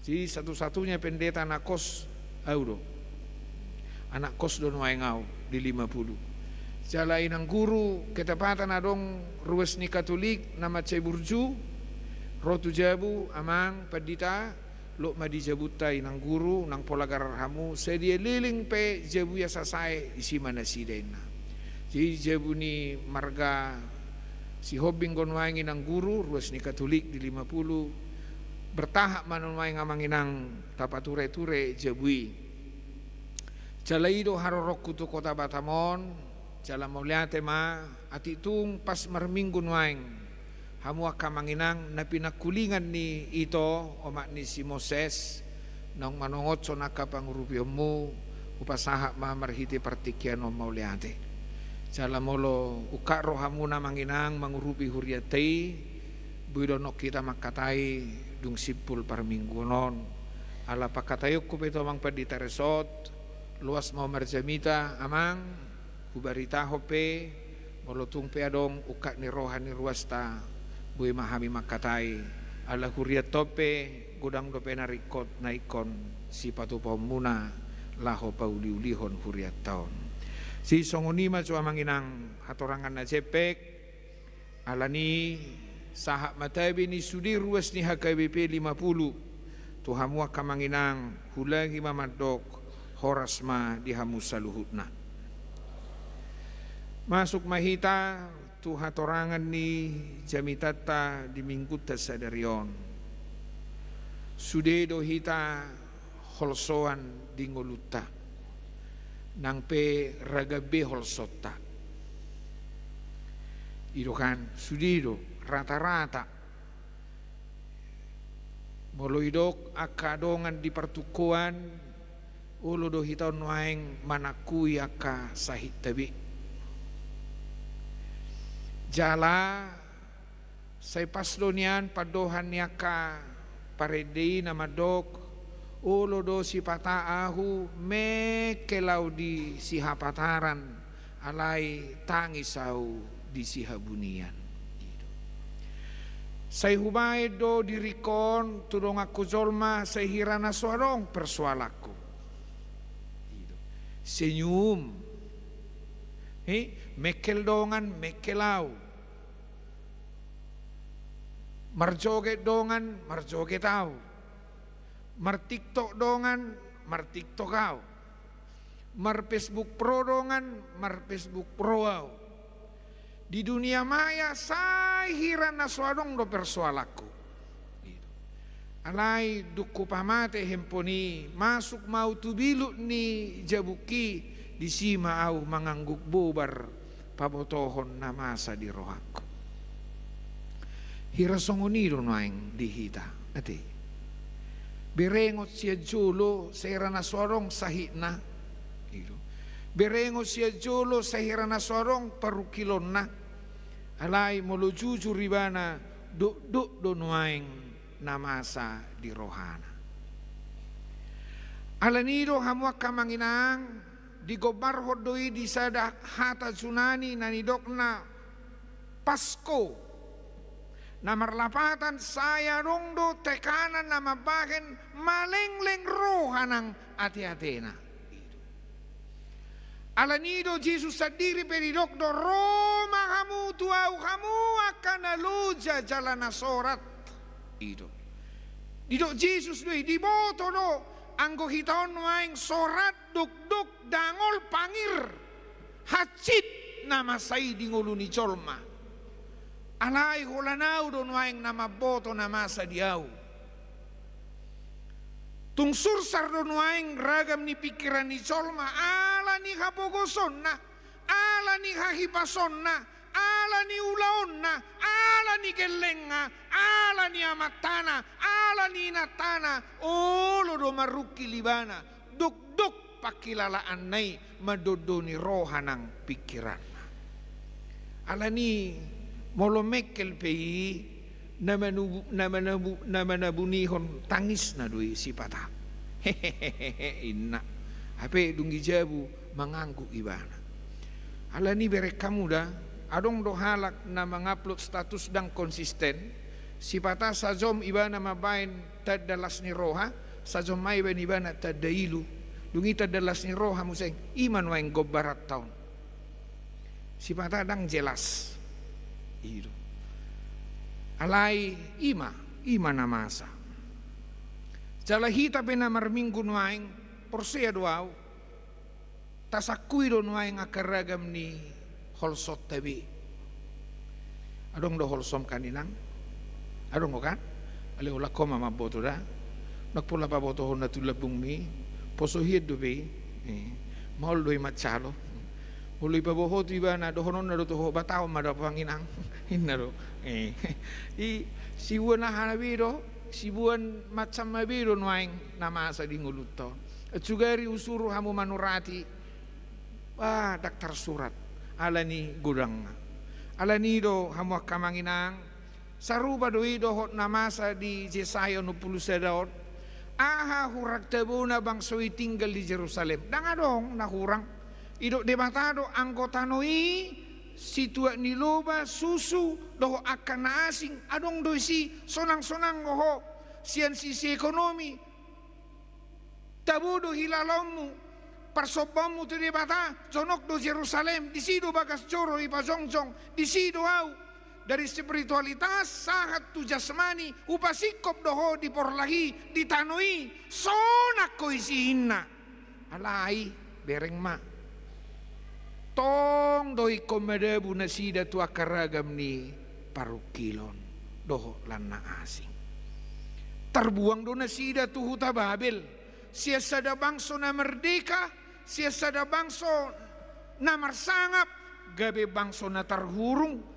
Jadi satu-satunya pendeta anak kos audo. Anak kos don waengau di 50. Jalain ang guru ketepatan adong ruas ni Katolik nama Cai Burju rotu jabu amang padita lo madi jabutai nang guru nang polagar hamu sedia liling pe jabu ya sasai isi mana sidena. Jadi jabu ni marga si hobing gonwaingin ang guru ruas ni Katolik di 50 bertahap manunwaing amanginang tapature-ture jabui. Jalaido harorok kutu kota Batamon jala mauliate ma atitung pas marminggun waing hamu akamanginang na pinakulingan ni ito omak ni si Moses nang manongot so nakapangurupiomu upasaha ma marhiti partikian o mauliate jala molo ukaro hamu na manginang mangurupi huriatei buidonok kita makatai dung sipul parminggunon ala pakatayok ko peto mang padita resot luas mau marjamita amang ubarita hope molotung pe adong ukat ni rohani ruasta bui mahami makatai ala huriat tope godang dope narikot naikon si patu pamuna laho pauliulihon huriat taon si songonima cua manginang hatorangan na cepek alani sahak matabi ni sudi ruas ni HKBP 50 tuhamua kamanginang hulagi mamadok horasma dihamu saluhutna. Masuk mahita tu hatorangan ni jamitata di minggu tasadarion. Sudedo hita holsoan di ngoluta. Nang pe ragabe holsota. Ido kan sudedo rata-rata. Moloidok akadongan di pertukuan ulo do hita nuaing manakui aka sahit tabi. Jala say pasdonian padohan niya ka paredi na madok ulo do si pataahu me kelaw di si hapataran alay tangisaw di si habunian. Say humay do dirikon tudong ako zolma say hirana suarong persualako. Senyum. Mekel dongan mekelaw. Marjoget dongan marjoget tau. Martiktok dongan martiktok kau. Mar Facebook pro dongan mar Facebook pro au. Di dunia maya say hirana suadong do persoalaku. Alay duku pamate hemponi masuk mau tubilu ni jabuki di sima au mangangguk bubar pabotohon na masa di rohaku. Hirasongonido naing dihita ati. Berengot siya julo sa hirana suarong sahit na. Berengot siya julo sa hirana suarong parukilon na. Alay molo jujur ribana do nuaing namasa di rohana. Alanido hamuak kamanginang di gobar hodoi di sada hata tsunami nanidok na Pasko na marlapatan saya rongdo tekanan na mabaken malengleng rohanang ati-atena. Alanido Jesus sadiri peridok do Roma kamu tuau kamu akan aluja jalan sorat itu. Didok Jesus doi diboto do anggo hitaon waing sorat duk-duk dangol pangir hacit nama sai di nguluni colma alai holanau don waing nama boto nama sadiau tung sursar don waing ragam ni pikiran ni colma ala ni habogosonna ala ni hahipasonna ala ni ulaonna ala ni gelenga ala ni amatana ala ni natana olo do maruki libana duk pakilalaan nai madodoni rohanang pikiran ala ni molomekel pei nama nabunihon tangis na doi sipata hehehe inna ape dungi jabu manganggu ibana ala ni berek kamu dah adong do halak na mengupload status dang konsisten sipata sajom ibana mabain tadalas ni roha sajom mai ben ibana tadailu dungi tadalas ni roha museng iman waeng gobarat taun sipata dang jelas itu alai ima namasa jala hita pena marminggu waeng porsea doau tasakui do waeng akaragam ni holsot tabi adong do holsom kaninang adong kan ale ula koma maboto da nakpula pa boto hona tulabung mi poso hiedo be maul doi machalo ului pa boho tiba na do honon na do to batao mada panginang hinaro i sibuan hanabiro sibuan macam mabiro noaing nama asa di nguluto sugari usuru hamu manurati daktar surat alani gudang alani do hamu kamanginang saruba do ido hot namasa di Yesaya 60 daot aha hurak tabuna bangsoi tinggal di Jerusalem dangadong nahurang ido debatado anggota noi situa niloba susu doho akan asing adong doisi sonang-sonang goho sian sisi ekonomi tabudo hilalomu parsobamu tu debata jonok do Jerusalem di sido bagas coro ipa jongjong di sido au dari spiritualitas sahat tu jasmani upasikop doho di porlahi di tanoi sonak ko isihinna alai bereng ma tong doi komedebu nasida tu akaragam ni parukilon doho lana asing terbuang do nasida tu huta Babel siasada bangso na merdeka siasada bangso na marsangap gabe bangso na tarhurung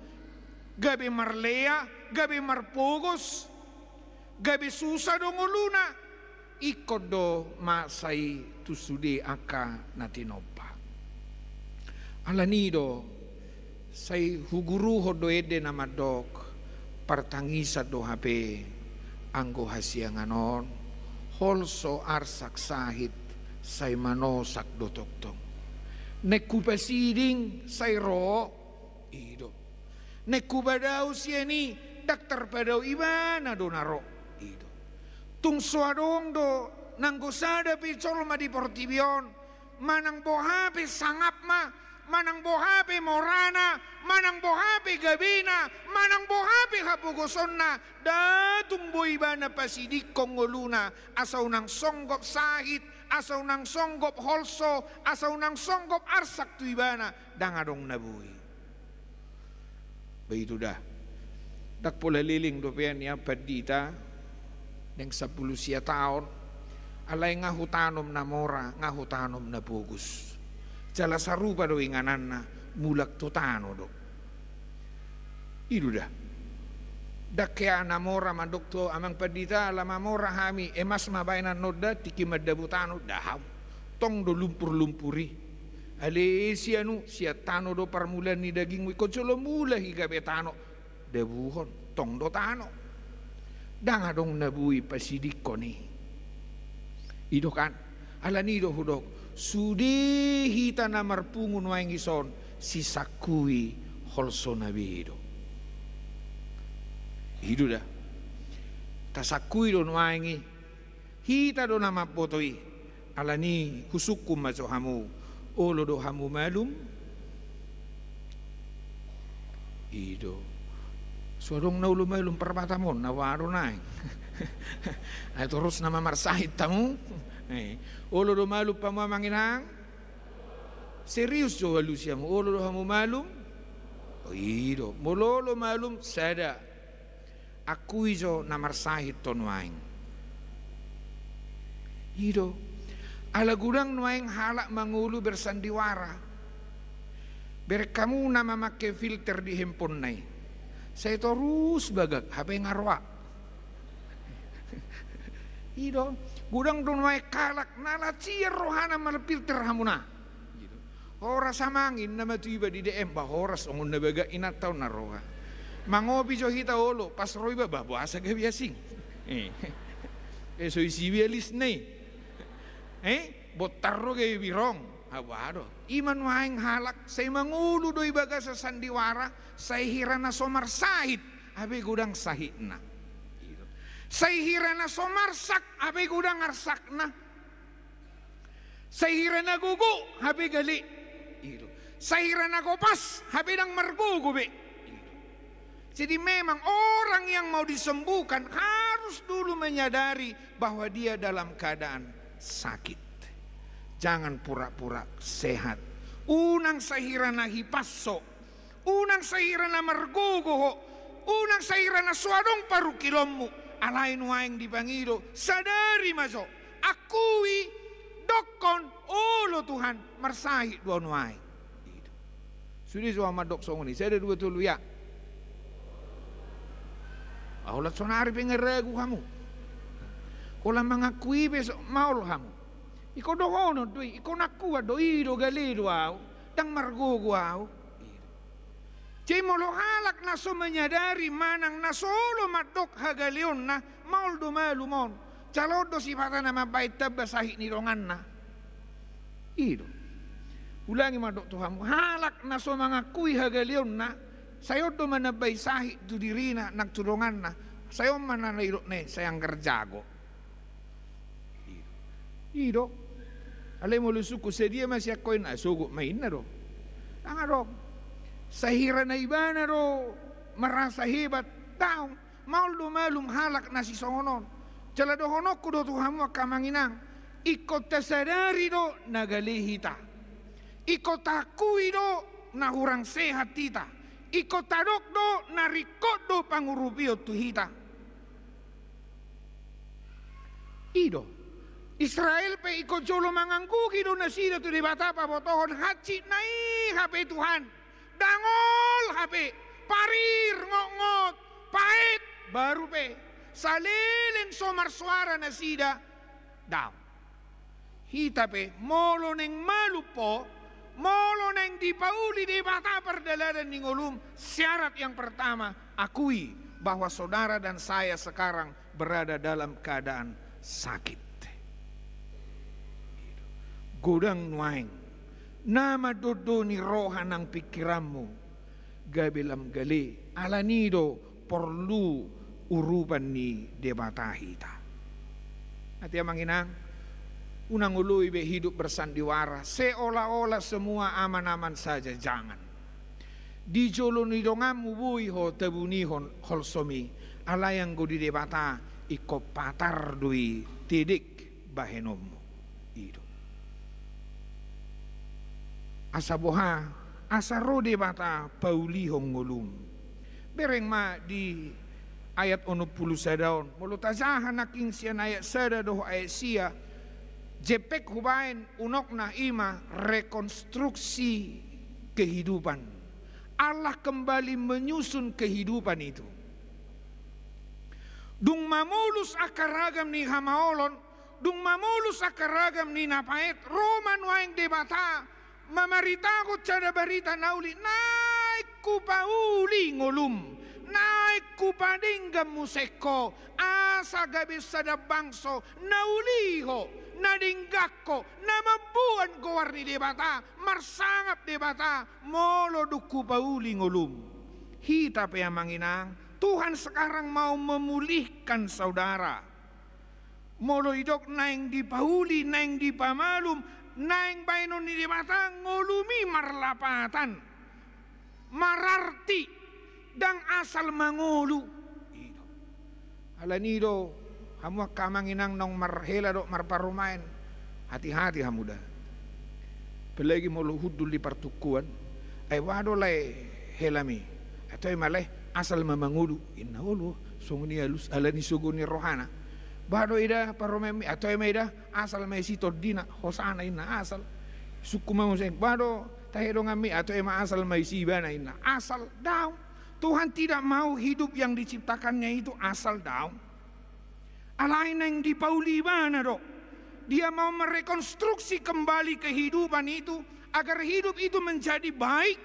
gabe marlea gabe marpogos gabe susah do nguluna ikod do masai tusude aka natinopa alanido say huguru hodo ede nama dok partangisa do hape anggo hasianganon holso arsak sahit say manosak do toktong nekupasiding say ro ido nekubadaw siani daktar padaw ibana do naro ido tung suadong do nanggosada picolma di portibion manang bohape sangap ma manang bohape morana manang bohape gabina manang bohape habugosonna datung boibana pasidik kongoluna asaw nang songgop sahit asaw nang songgop holso asaw nang songgop arsak tuibana dangadong nabuhi begitu dah dak pola liling do pian ya padita neng 10 tahun alay ngahutanom na mora ngahutanom na bogus jala sarupa do inganan na mulak tutano do idu dah dak kaya namora madokto amang padita lama mora hami emas mabainan noda tiki madabutano daham tong do lumpur-lumpuri ale sianu sia tano do parmulan ni daging wi kocolo mula higa betano debuhon tong do tano danga dong nabui pasidik ko ni ido kan Alanido hudok sudi hita na marpungun waing ison sisakui holso nabido. Hidu dah. Tasakui don waingi hita do nama potoi alani husukum maso hamu olo do hamu malum ido suarong na ulo malum perbatamon nawaro naing ay terus nama marsahit tamu olo do malum pamamanginang serius jo halusiamu olo do hamu malum ido mololo malum sada aku ijo namar sahit ton waing ido ala gudang waing halak mangulu bersandiwara berkamu nama make filter di handphone nai saya terus bagak HP ngarwa ido gudang don waing kalak nala cier rohana mal filter hamuna ora samangin nama tiba di DM bah horas ongon nabaga inataw na roha mangopi jo hita olo pas roi ba bahasa ke biasing so isi bialis nei botarro ke birong awado iman waing halak say mangulu doi baga sa sandiwara say hirana somar sahit abe gudang sahitna say hirana somar sak abe gudang arsakna say hirana gugu abe gali say hirana kopas abe dang margugu be. Jadi memang orang yang mau disembuhkan harus dulu menyadari bahwa dia dalam keadaan sakit. Jangan pura-pura sehat. Unang sahirana hipaso, unang sahirana margugo, unang sahirana suadong paru kilommu. Alain waing dipangido, sadari maso, akui dokon olo Tuhan marsahi dua waing. Sudah sama dok songoni, saya ada dua tulu ya. Aulat sonari pengeregu kamu. Kola mangakui besok maul kamu. Iko dohono doi, iko nakua doi do galido au, dang margogo au. Cemolo halak naso menyadari manang nasolo madok hagalion na maul do malumon. Calodo sifata nama bait tabasahik ni ronganna. Ido. Ulangi madok Tuhanmu halak naso mangakui hagalion na sayo do manabay sahi do dirina nagtulungan na sayo mananairo ne sayang kerjago ido alay mo lusuko sa dia masya koin na sugo main na ro ang aro sahira na iba na ro marasa hebat tao maul do malum halak na si songonon jalado honok ko do Tuhanmu kamanginang ikot tasadari do nagalihita ikot takui do nahurang sehat tita iko tadok do narikot do pangurupio tuhita ido Israel pe iko jolo mangangkuki do nasida tu di bata pa botohon haji nai hape Tuhan dangol hape parir ngot pahit baru pe salilin somar suara nasida daw hita pe molo neng malupo molo neng dipauli di bata perdalaran ningolum syarat yang pertama akui bahwa saudara dan saya sekarang berada dalam keadaan sakit. Godang nuaing nama dodo ni roha nang pikiranmu gabilam gali alanido perlu uruban ni debata hita. Hati manginang unang ului be hidup bersandiwara seolah-olah semua aman-aman saja, jangan di jolo ni dongam mubui ho tabuni hon holsomi ala yang go di debata iko patar dui tidik bahenom ido asaboha asaro debata pauli hongolum bereng ma di ayat 60 sadaon mulutazahan naking sian ayat sada doh ayat sia Jepek hubain unok na ima rekonstruksi kehidupan. Allah kembali menyusun kehidupan itu. Dung mamulus akaragam ni hamaolon, dung mamulus akaragam ni napait, Roman waing debata, mamaritagot cada barita nauli, naik ku pauli ngolum, naik ku padinggam museko, rasa gabi sada bangso nauliho nadinggakko namabuan gowarni debata marsangap debata molo duku pauli ngolum hita pe manginang Tuhan sekarang mau memulihkan saudara molo idok naing di pauli naing di pamalum naing bainon di debata ngolumi marlapatan mararti dan asal mangolu ido alanido hamu kamanginang nong marhela dok marparumain hati-hati hamuda pelagi molo hudul di partukuan ay wado lay helami atau malay asal mamangulu inna ulu sungni alus alani suguni rohana bado ida paromemi atau ida asal may sito dina hosana inna asal suku mamuseng bado tahedo ngami atau ema asal may sibana inna asal daw Tuhan tidak mau hidup yang diciptakannya itu asal daw alain yang dipauli mana dok dia mau merekonstruksi kembali kehidupan itu agar hidup itu menjadi baik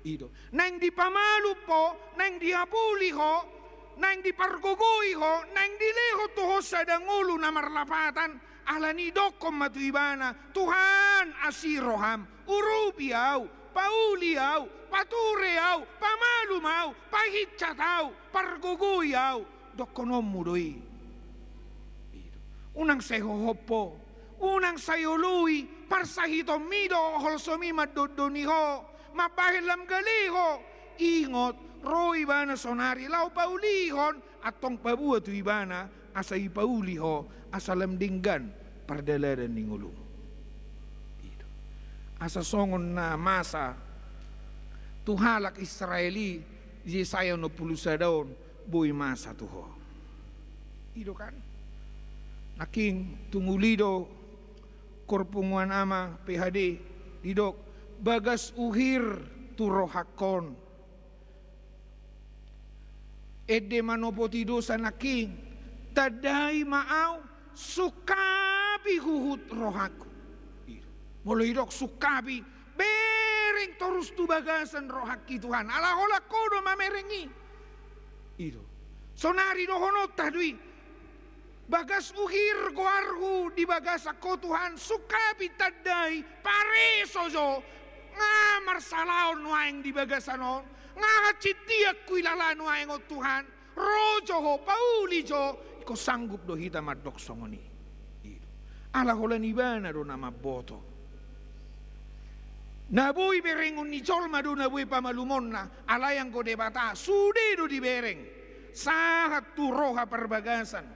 itu nang dipamalu po nang diapuli ho nang dipargugui ho nang dileho tuho sadang ulu na marlapatan alani dokom matuibana Tuhan asiroham urubiaw pauliaw patureaw pamalumaw pahitcataw parguguyaw dokonom mudoi unang sehohopo unang sayului parsahitomido holsomi madodoniho mapahilam galiho ingot Roy ibana sonari lau paulihon atong pabuat tu ibana asa ipauliho asalam dinggan pardalaran ningulu. Asa songon na masa tuhalak Israeli Yesaya no pulusa daon boy masa tuho. Ido kan naking tungulido korpunguan ama PHD didok bagas uhir turohakon ede manopotido sa naking taday maaw sukabi huhut rohaku molo idok sukabi bereng terus tu bagasan rohaki Tuhan ala hola kodo mamerengi ido sonari dohonot tadui bagas uhir goarhu di bagas ako Tuhan sukabi taday pareso jo ngamar salaon waeng di bagasanon ngahacitiak kuilala nuaeng o Tuhan rojo ho pauli jo iko sanggup do hita madok songoni ala hola nibana do nama boto nabui berengun ni colma do nabui pamalumonna ala yang ko debata sude do di bereng sahat tu roha perbagasan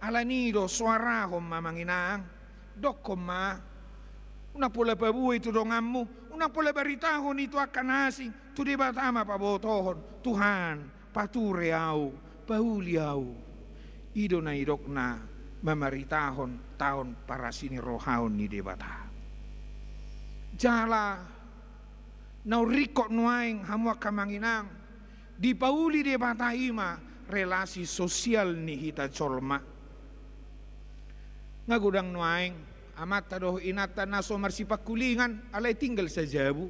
ala nido suara hom mamanginang dokom ma una pula pabuai tu dongammu una pula beritahon itu akan asing tu debatama pabotohon Tuhan patureau pauliau ido na idokna mamaritahon tahun para sini rohaon ni debata jala nau rikot nuaing hamwa kamanginang di pauli debata ima relasi sosial ni hita colma ngagudang nuaing amat tadoh inata naso marsipak kulingan alay tinggal saja bu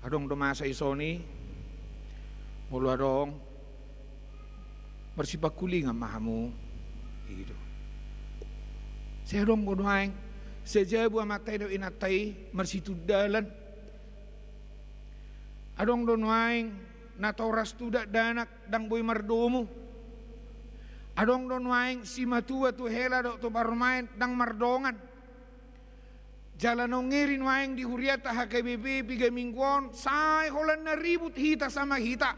adong domasa isoni mulu adong marsipak kulingan mahamu itu saya dong godoaing saja bu amat tadoh inatai marsitudalan adong donuaing natoras tudak danak dang boy mardomu adong don waing si matua tu hela do tu barmain dang mardongan jalan ngirin waing di huriata HKBP 3 mingguan say holan na ribut hita sama hita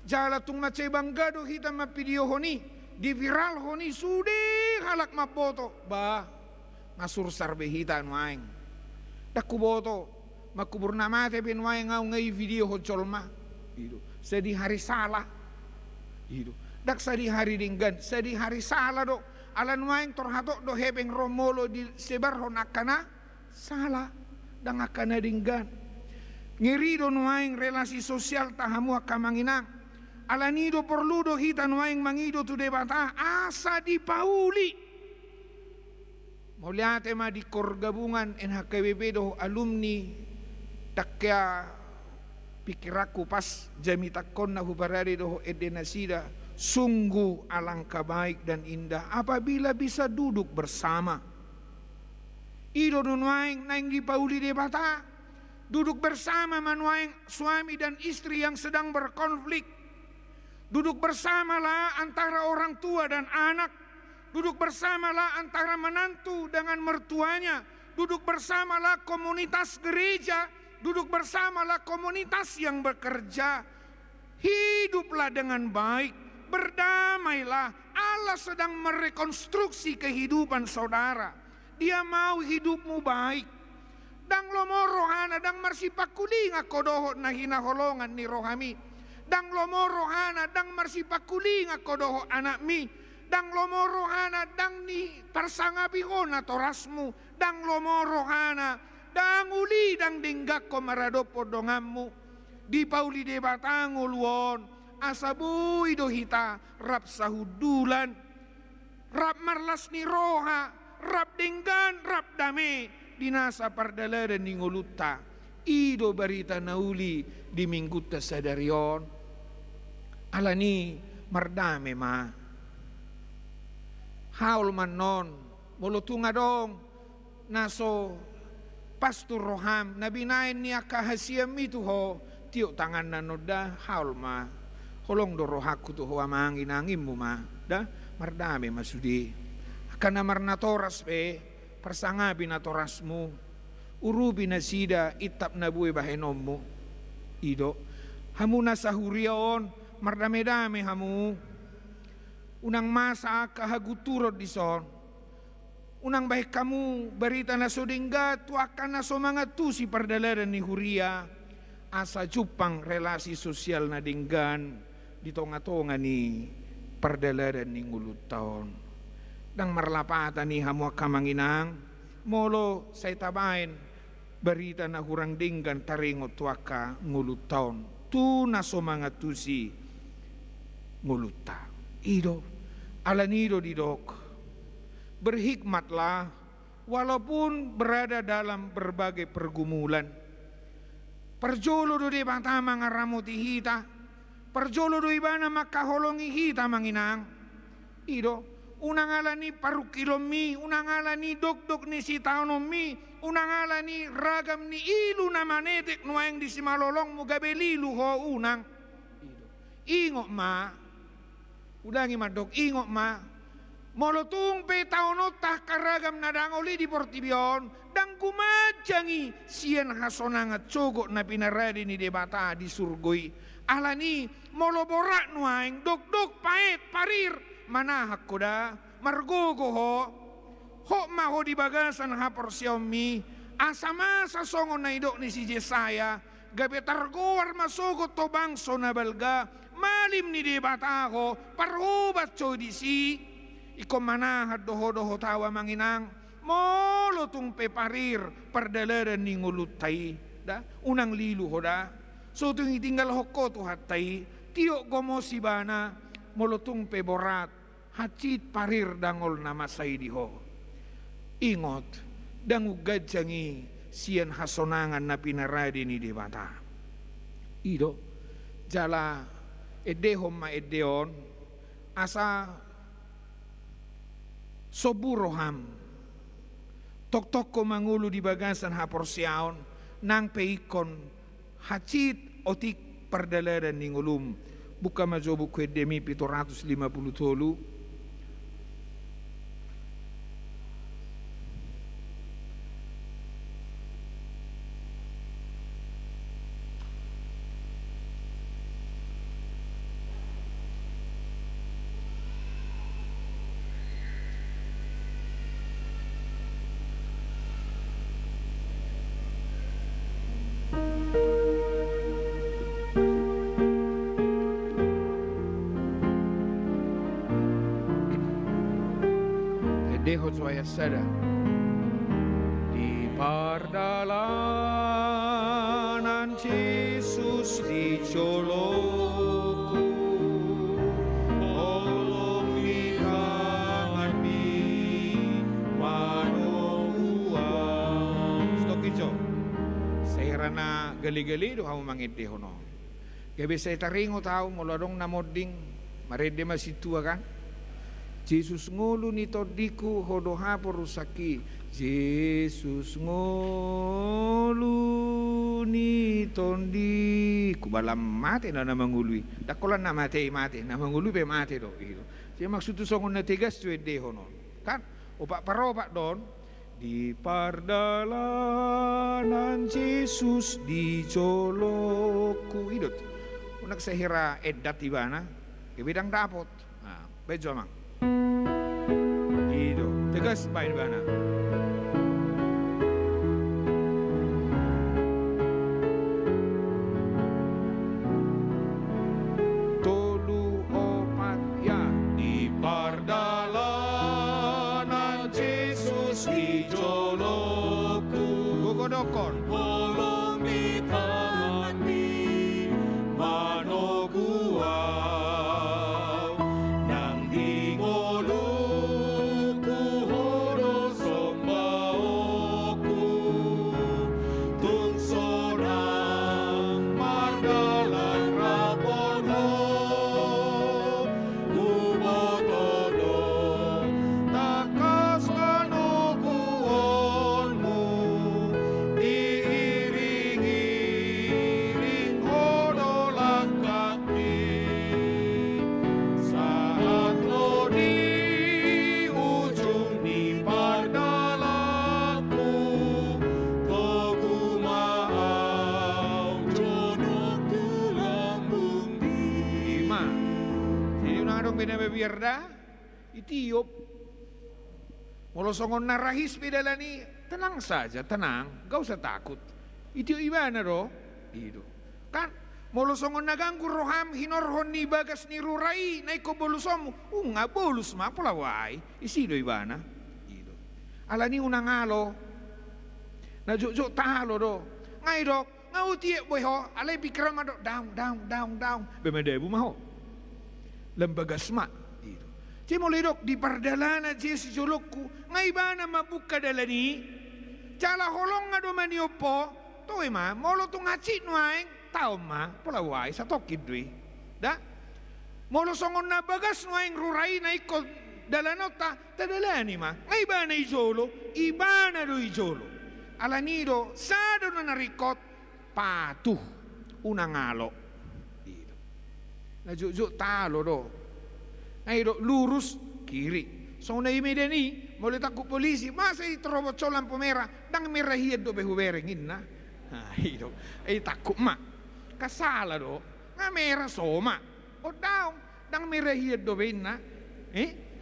jala tung macay bangga do hita mapidio honi di viral honi sude halak mapoto ba ngasursar be hita waing dakuboto makubur namate bin waing ngau ngai video ho colma itu sedih hari salah itu dak sadi hari dinggan sadi hari salah do alan waing torhato do hebeng romolo di sebar hon akana salah dang akana dinggan ngiri do waing relasi sosial tahamu akamanginang alanido perlu do hitan waing mangido tu debata asa di pauli moliate ma di kor gabungan NHKBP do alumni takya pikiraku pas jamitakon na hubarari do edenasida Sungguh alangkah baik dan indah apabila bisa duduk bersama. Ido nuaing naing di pauli de bata, duduk bersama manuaing suami dan istri yang sedang berkonflik. Duduk bersamalah antara orang tua dan anak. Duduk bersamalah antara menantu dengan mertuanya. Duduk bersamalah komunitas gereja. Duduk bersamalah komunitas yang bekerja. Hiduplah dengan baik. Berdamailah. Allah sedang merekonstruksi kehidupan saudara. Dia mau hidupmu baik. Dang lomorohana dang marsipakulinga kodoho na hinaholongan ni rohami. Dang lomorohana dang marsipakulinga kodoho anak mi. Dang lomorohana dang ni parsangabihona torasmu. Dang lomorohana dang uli dang dinggakko maradopo dongammu. Di pauli de batanguluon. Asabui dohita rap sahudulan, rap marlas ni roha, rap denggan, rap dame, dinasa pardalaran ni nguluta. Ido barita nauli di mingguta sadarion. Alani mardame ma. Haul manon, mulutunga dong, naso pastor roham, nabinain niya kahasiam itu ho, tiyo tangan nanoda, haul ma. Holong do rohaku tu huwa manginangin mo ma. Da, mardami masudi. Kana marnatoras pe, persangabi na toras mo. Urubi na sida, itap na buhay bahenom mo. Ido, hamu na sa hurion, mardami-dami hamu. Unang masa kahaguturod di son. Unang baik kamu, berita na sodingga, tuakan na so mga tusi pardalaran ni huria. Asa jupang relasi sosial na dinggan. Di tonga-tonga ni pardalaran ni ngulut taon. Dang marlapatan ni hamuak kamanginang, molo sa itabain, berita na hurang dinggan taringot tuaka ngulut taon. Tu na so mga tusi nguluta. Ido, alanido di dok. Berhikmatlah walaupun berada dalam berbagai pergumulan. Perjolo do de bata mga ramuti hita. Perjolo do ibana makaholongi hita manginang. Ido, unang alani parukilomi, unang alani dok-dok ni sitaonomi, unang alani ragam ni ilu na manetek nuang di simalolong mo gabelilu ho unang. Ido, ingok ma, udangi madok, ingok ma, molotung pe taonotah karagam na dangoli di portibion, dang kumajangi sian hasonangat cogok na pinaradi ni debata di surgoi. Alani moloborak nuaing dok-dok paet parir manahak ko da margogo ho maho di bagasan ha porsiyomi asama sa songon na idok ni si Jesaya gabi targowar masogot to bangso na balga malim ni debata ko parhubat cho di si iko manahad doho-doho tawa manginang molotong peparir pardalaran ni ngulutay da unang lilu ho da. So tuwing itinggal hoko to hatay, tiyo gomo si bana, molotong peborat, hacit parir dangol na masay diho. Ingot, dangugad sangi siyan hasonangan na pinaradi ni debata. Ido, jala edehom ma edeon, asa soburoham, tok-tok ko mangulo di bagasan haporsiaon, nang peikon, hacit otik pardalaran ni ngulum buka majobu kwedemi 750 tolu deho suaya sada di pardalanan Yesus di coloku olong mi kangan mi manuang stokicho serana gali-gali do hamu mangit deho no gabi sa itaringo tao muladong namoding marede masih tua kan. Jesus ngolu ni todiku hodoha porusaki. Jesus ngolu ni tondiku balam mate na mangului. Dakolan na mate na mangului pe mate do itu. Jadi maksud tu songon na tegas cuy deh honon. Kan opak paropak don di pardalanan Jesus di joloku idut. Unak sehira edat ibana ke bidang dapot. Nah, bejo mang. Itu tegas baik ibana. Tolu opat ya di pardalanan Jesus di joloku. Gogodokon. Bolong di tangan di manoguau nang di ngoluku horo sombaoku tungsorang mardalang rapono ubotodo takas manoguonmu diiring-iring hodolang kaki saat lo di ujung di pardalaku togumaaw jodoh tulambung di ma jadi unang binabibirda itiup molosongon narahis bidalani tenang saja tenang gak usah takut itu ibana do itu kan molosongon naganggu roham hinorhon ni bagas ni rurai naiko bolusomu nga bolus ma pulawai isi do ibana itu alani unang alo na jo talo do ngai do ngau tie boyho alai pikrama do down bemedebu maho lembaga sma itu jadi mulai dok di pardalana jesi jolokku ngai bana mabuka dalani cala holong ngado maniopo to ma molo tu ngaci nuaeng tau ma pulawai satokid dui da molo songon na bagas nuaeng rurai naiko dalanota tadalani ma ngai bana ijolo ibana do ijolo alanido sado na narikot patuh unang alo itu na jo talo do ngai do lurus kiri so na imedeni mole takut polisi masa itrobo lampu merah dang merah hiad do behuberengin na itu takut mak kasala do nga merah soma o daw dang merah hiad do benna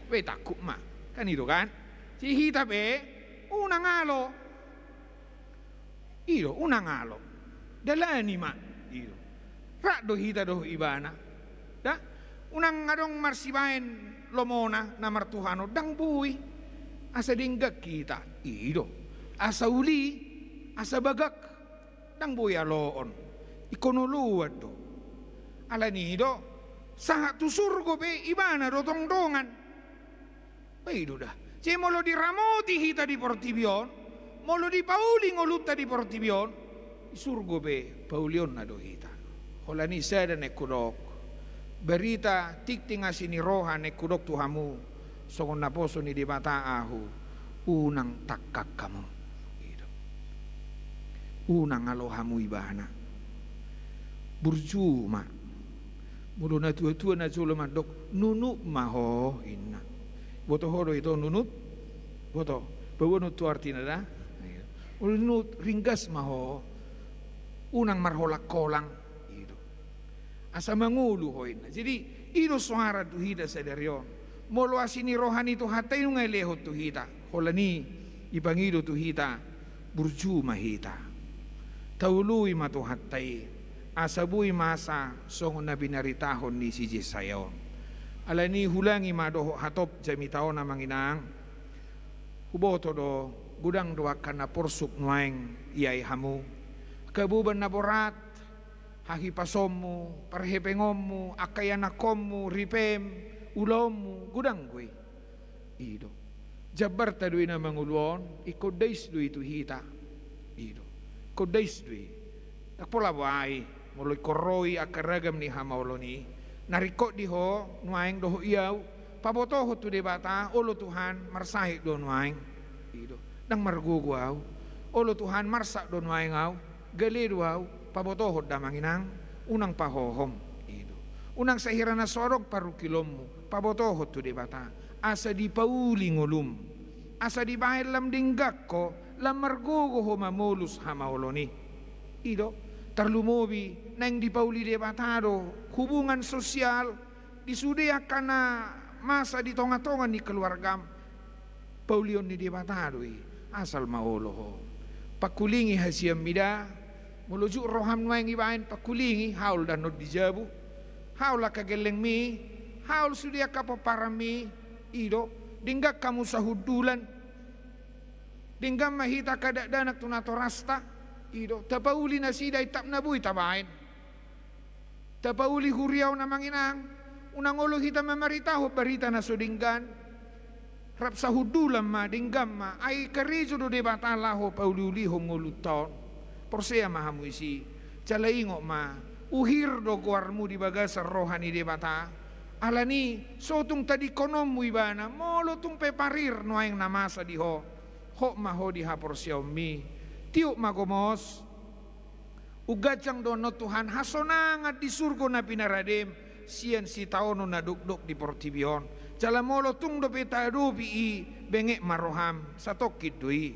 be takut mak kan itu kan si hita be unang alo ilo unang alo dalani mak ilo rak do hita do ibana da unang ngadong marsibain lomona na martuhano dang bui asa dinggak kita ido asa uli asa bagak dang bui aloon ikonoluan do alanido sangat tu surgo be ibana do tongdongan beido dah ce molo di ramoti hita di Portibion molo di Pauli ngolutta di Portibion surgo be Paulion na do hita holani sada ne kudok berita tikting asini roha ne kudok tuhamu songon naposo ni di bataahu unang takak kamu unang alohamu ibana burjuma mulu na tua na jolo mandok nunuk maho inna boto horo itu nunut boto bawa tu artinya dah nunut ringgas maho unang marholak kolang itu asa mangulu hoin jadi iro suara tu hida sadarion molo asini rohani tu hatai nungai leho tu hita holani ibangido tu hita burjuma hita taului ma tu hatai asabui masa songon na binaritahon ni si Jesayon alani hulangi ma do hatop jami taon na manginang huboto do gudang do akan na porsuk nuaeng iyai hamu kabuban na borat hahi pasommu parhepengommu akayanakommu ripem ulommu gudang gue ido jabar tadui na mangulon ikodais du itu hita ido kodais dui tak pola wai mulai koroi akaragam ni hamauloni narikot diho nuaing doho iau pabotoho tu debata olo Tuhan marsahik do nuaing ido dang margugu au olo Tuhan marsak do nuaing au gale do au pabotoho damanginang unang pahohom ido unang sahirana sorok paru kilommu pabotoho tu debata asa di pauli ngulum asa di bahir lam dinggak ko lam margugu ho mamulus hamaoloni ido terlumobi neng di pauli debatado hubungan sosial disudia karena masa di tonga-tonga ni keluarga paulion ni debatado asal maolo ho pakulingi hasiam mida melujuk roham nuang ibain pakulingi haul dan not dijabu haul la kageleng mi haul sudia kapaparami ido dinggak kamu sahudulan dinggam mahita kadak danak tunato rasta ido tapauli nasida itap nabui tabain tapauli huriau namanginang unang olo hita memaritaho barita na sodinggan rap sahudulan ma dinggam ma ay karizo do debata laho pauli ho nguluton porsea mahamu isi calaingo ma uhir do guarmu di bagasa rohani debata alani sotung tadi konomu ibana molo tung peparir noaing namasa di ho maho di hapor siomi tiuk magomos ugajang dono Tuhan hasonangat di surga na pinaradem sian si taono na duk-duk di portibion calamolo tung do peta adopi i bengek maroham satokit dui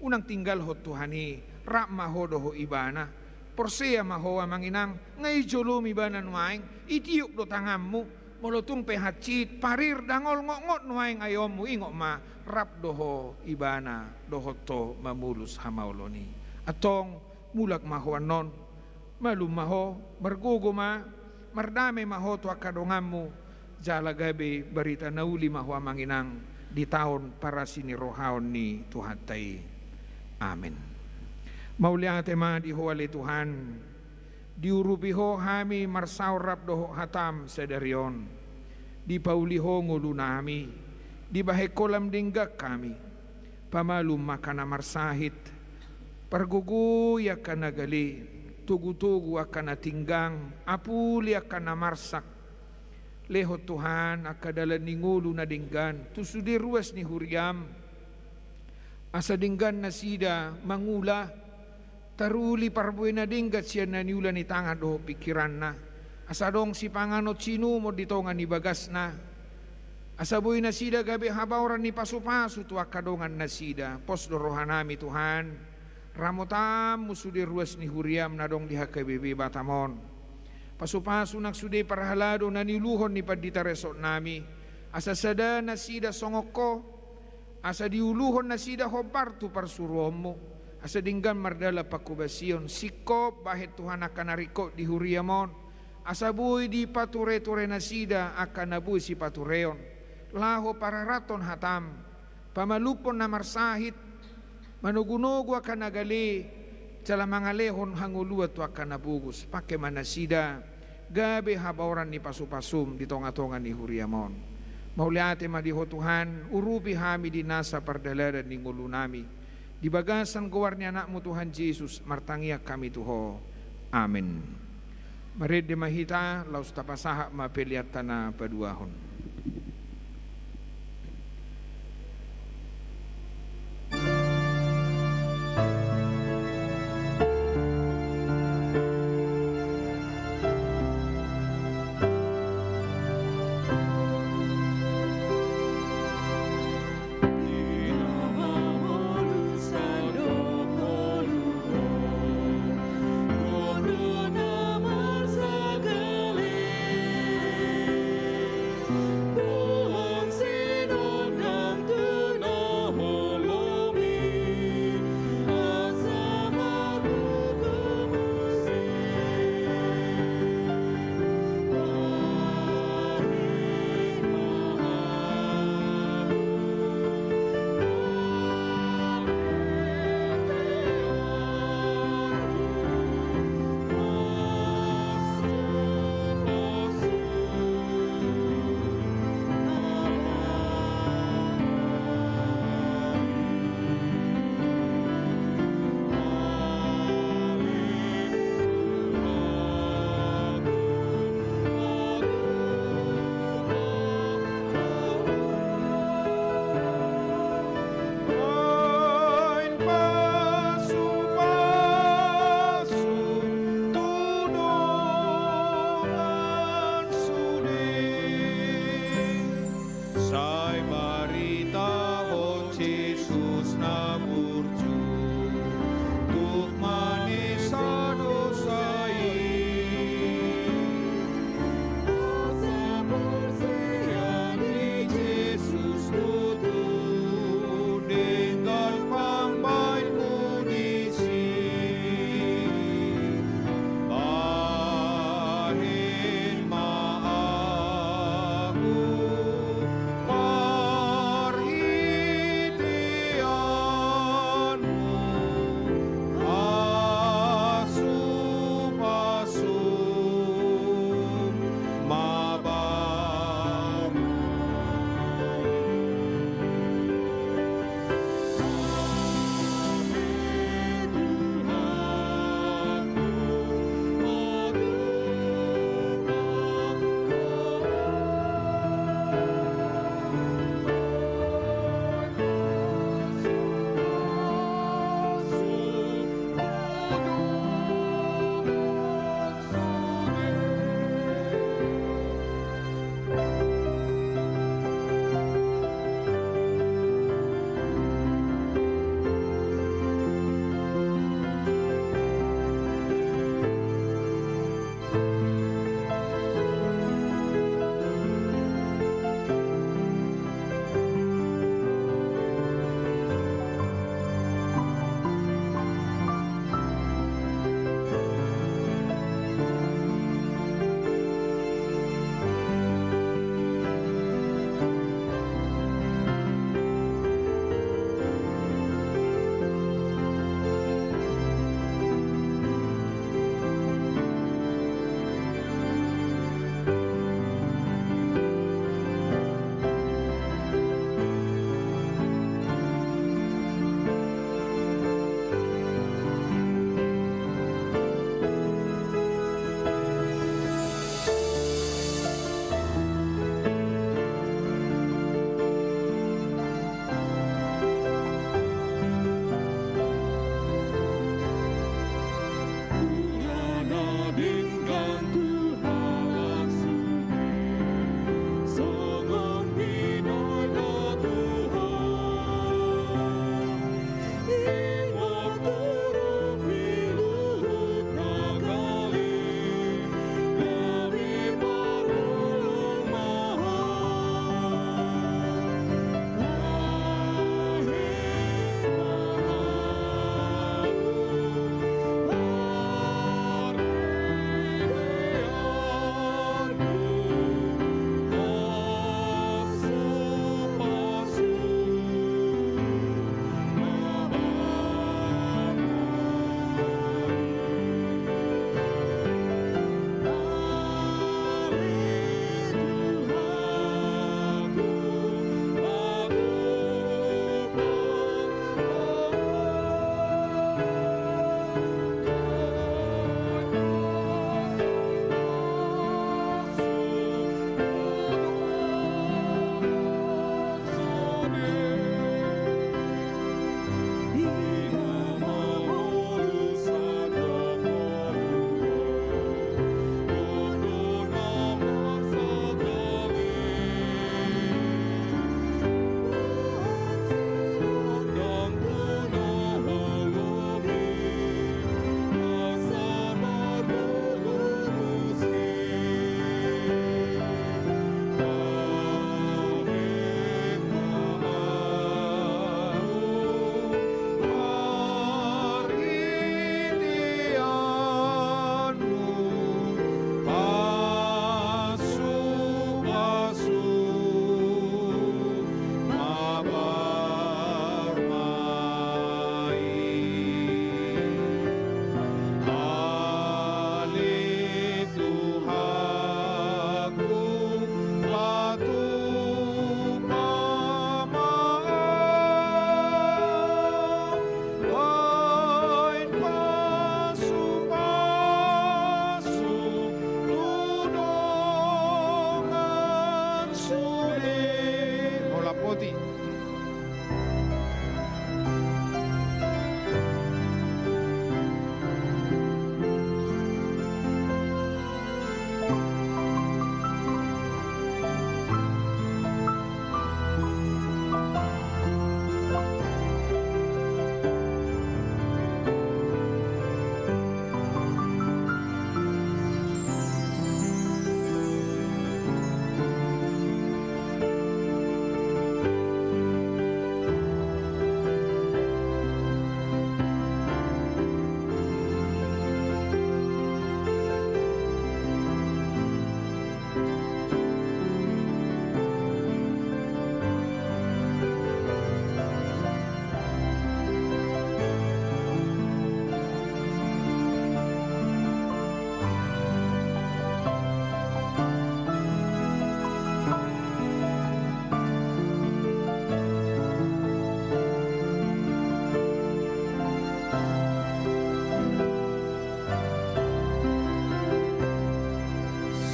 unang tinggal ho Tuhani rak maho doho ibana porsea maho amanginang ngai jolom ibana nuaing itiuk do tangammu molotung pehacit parir dangol ngot-ngot nuaing ayomu ingok ma rap doho ibana doho to mamulus hamaoloni atong mulak maho anon malum maho margogo ma mardame maho to akadongammu jala gabe berita nauli maho amanginang di tahun para sini rohaon ni Tuhan tai amin mauliate ma dihoale Tuhan diurupiho hami marsaurap doho hatam sedarion di pauliho ngulu nami di bahe kolam dinggak kami pamalum makana marsahit pargugu yakana gali tugu-tugu akan tinggang apuli akan marsak leho Tuhan akadala ningulu na dinggan tusudi ruas ni huriam asa dinggan na sida mangula taruli parbuy na dinggat siya na niula ni tanga do pikiran na asa dong si panganot sinu mo ditongan ni bagas na asa buy na sida gabi habauran ni pasu-pasu tu akadongan na sida pos do rohanami Tuhan ramotam musudi ruas ni huriam na dong diha KBB Batamon pasu-pasu nagsudi parahalado na niluhon ni padita resort nami asa sada na sida songoko asa diuluhon na sida hobar tu parsuromo asa dinggan mardala pakubasyon sikop bahit Tuhan akan nariko di huriamon asa buy di pature-ture na sida akan nabuy si patureon laho para raton hatam pamalupon na marsahit manugunugo akan nagali cala mangalehon hanguluat tu akan nabugus pake manasida gabe habauran ni pasupasum di tonga-tonga ni huriamon mauliate madiho Tuhan urupi hami di nasa pardalaran ni ngulu nami di bagasan gawarnya anakmu Tuhan Yesus martangia kami tuho amin marid de mahita laus tapasaha mapeliat tanah paduahon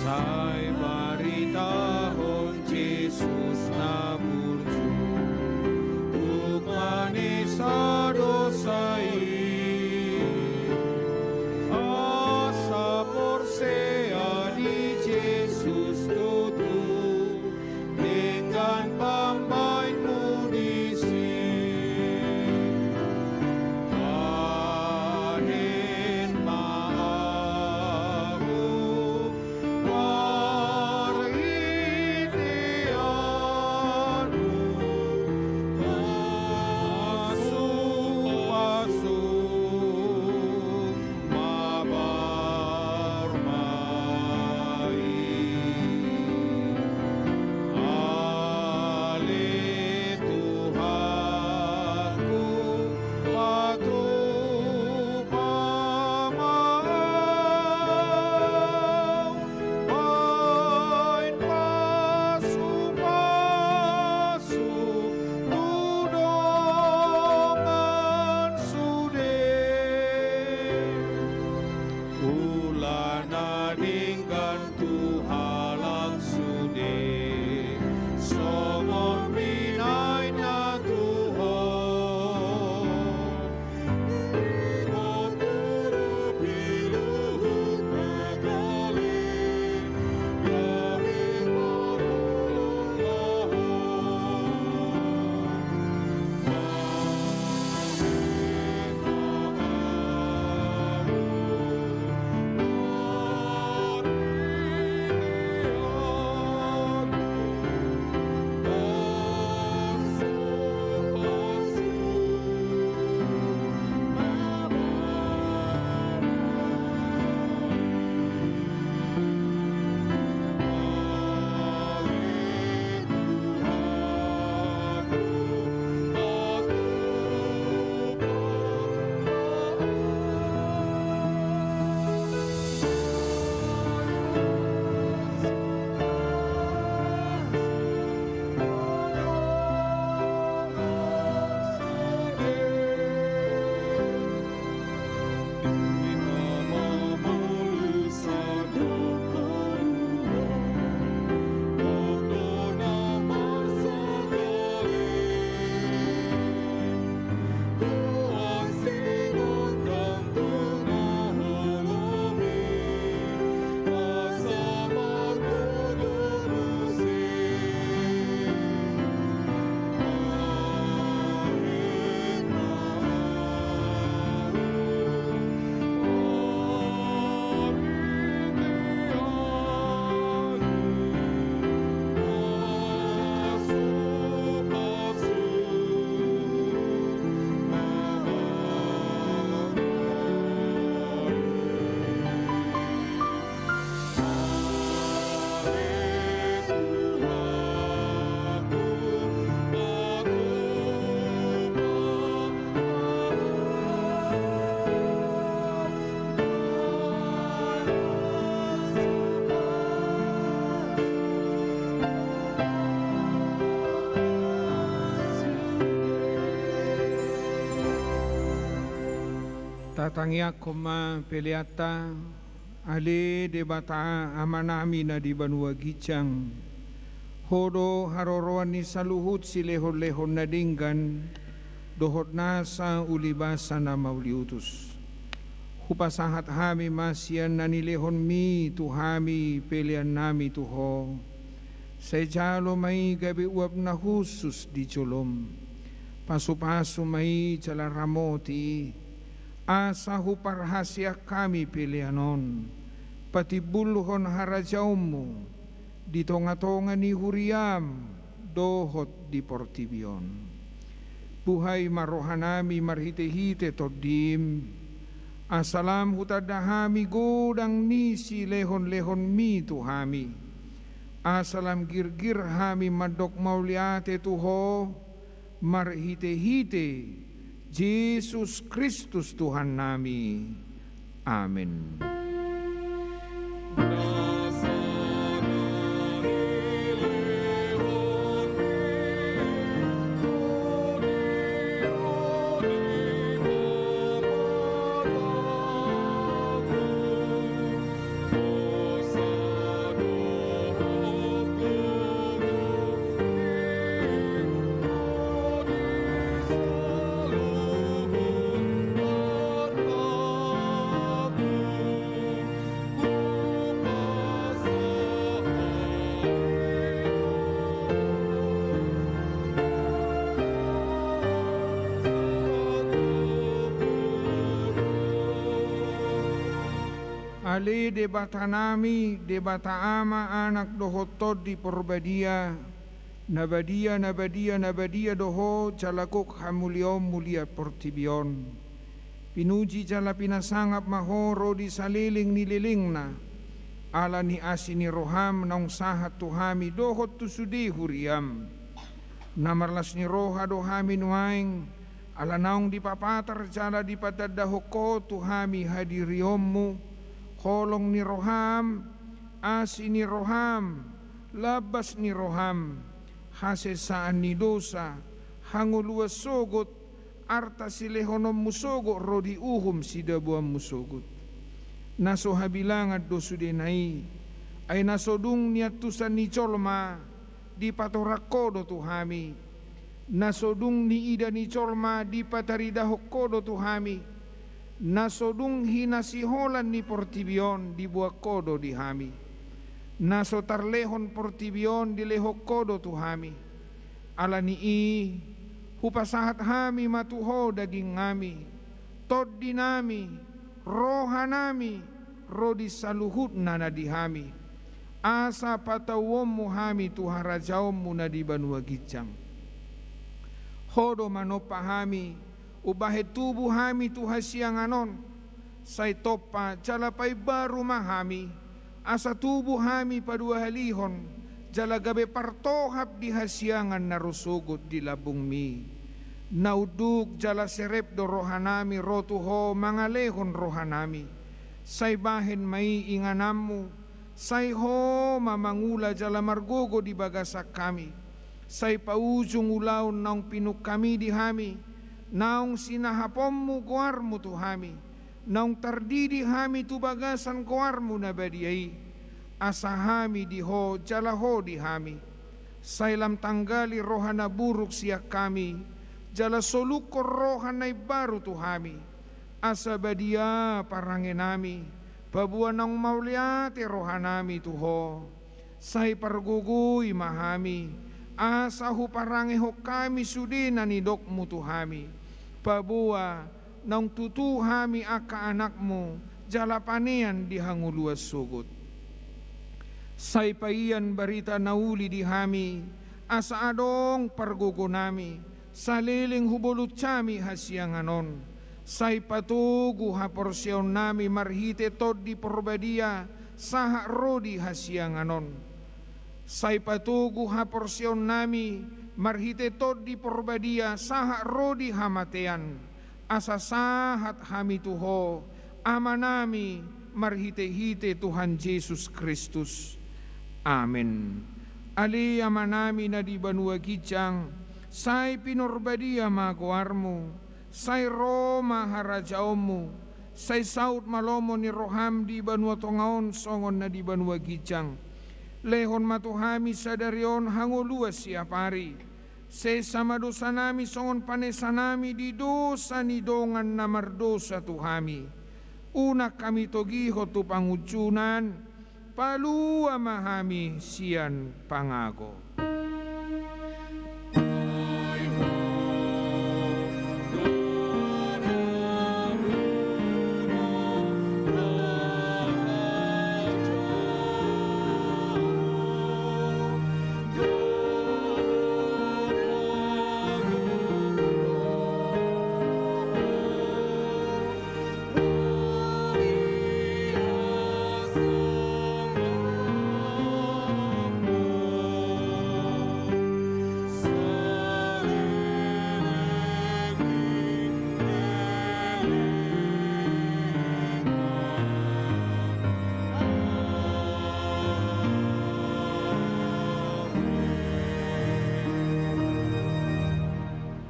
Sai baritahon Jesus na burju Tukmanis adosai Asa porsea di Jesus tutu Dengan pambainmu di sini Ahen maahu Tatangya koma peliata ale debata amanami na di banua gicang hodo haroroan ni saluhut si lehon-lehon na dinggan dohot nasa ulibasa na mauliutus hupasahat hami masyan na nilehon mi tuhami pelian nami tuho sejalo may gabi uap na husus di colom pasu-pasu may calaramoti asa huparhasya kami pilianon pati buluhon harajaumu di tonga-tonga ni huriam dohot di portibion buhay marohanami marhite-hite todim asalam hutadahami godang nisi lehon-lehon mi tuhami asalam gir-gir hami madok mauliate tuho marhite-hite Yesus Kristus Tuhan nami. Amin. Ale debata nami, debata ama anak doho tod di porbadia, nabadia doho calakuk hamuliom mulia portibion. Pinuji jala pinasangap mahoro di saliling nililing na, ala ni asini roham naung sahat tuhami dohot tu sudi huriam. Namarlas ni roha dohami nuaing, ala naung dipapatar jala dipatadahoko tuhami hadiriommu. Kolong ni roham, asi ni roham, labas ni roham, hasesaan ni dosa, hanguluas sogot, arta silehonom musogot, rodi uhum sidabuam musogot. Naso habilangat dosudenai, ay nasodung niatusan ni colma, di patorakodo tuhami, nasodung ni ida ni colma, di pataridahokkodo tuhami, nasodung hinasiholan ni portibion di buah kodo di hami, naso tarlehon portibion di lehok kodo tu hami, ala ni hupasahat hami matuho daging ngami, tod dinami, rohanami, rodi saluhut nana di hami, asa patawom hami tuharajaom muna di banua gijang, hodo manopahami, ubahe tubuh hami tuha siang anon, say topa jalapay baru mahami, asa tubuh hami padua halihon, jala gabe partohap di hasiangan narusugot di labung mi, nauduk jala serep do rohanami rotuho mangalehon rohanami, say bahen mai inganamu, say ho mamangula jala margogo di bagasak kami, say paujung ulaw naung pinuk kami di hami, naung sinahapommu kuarmu tuhami, naung tardidi hami tu bagasan kuarmu nabadiai, asa hami diho jalaho di hami, sailam tanggali rohana buruk siak kami, jala solukor rohanai baru tuhami, asa badia parangenami, babua naung mauliate rohanami tuho, sai pargugui mahami, asa hu parangeho kami sudina ni dokmu tuhami, pabua naung tutu hami aka anakmu jalapanean di hanguluas sugut, say paian barita nauli di hami, asa adong pargugunami, saliling hubulut cami hasianganon, say patugu haporsyon nami marhite tod di porbadia saha rodi hasianganon, say patugu haporsyon nami marhite tod di porbadia saha rodi hamatean, asa sahat hami tuho amanami marhite-hite Tuhan Yesus Kristus. Amin. Ali amanami na di banua gijang, say pinorbadia magoarmu, say Roma harajaomu, say saut malomo ni roham di banua tongaon songon na di banua gijang, lehon matuhami sadarion hanguluas siapari, sesama dosa nami songon panesa nami di dosa ni dongan namardosa tuhami, unak kami togiho tu pangucunan, palua mahami sian pangago.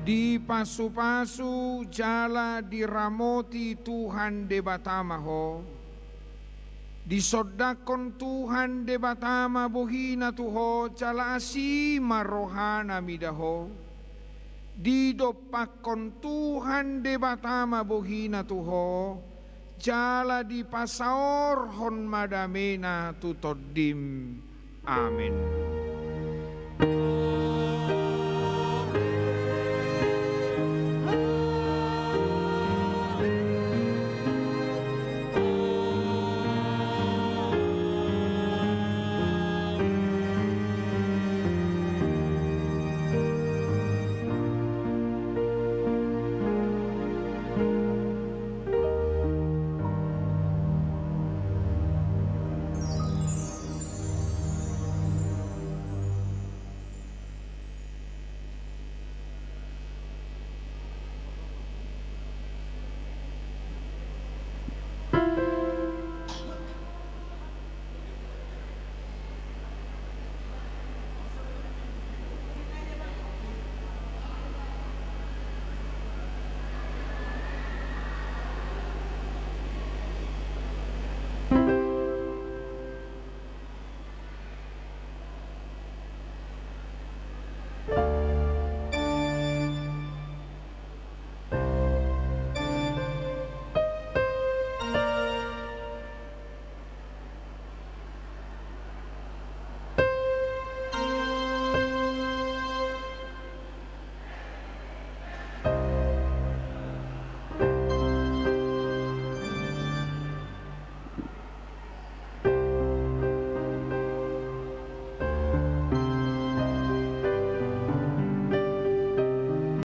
Di pasu-pasu jala diramoti Tuhan debatama ho, disodakon Tuhan debatama bohina tuho jala asima rohana midaho, didopakon Tuhan debatama bohina tuho jala di pasaor hon madamena tutodim. Amin.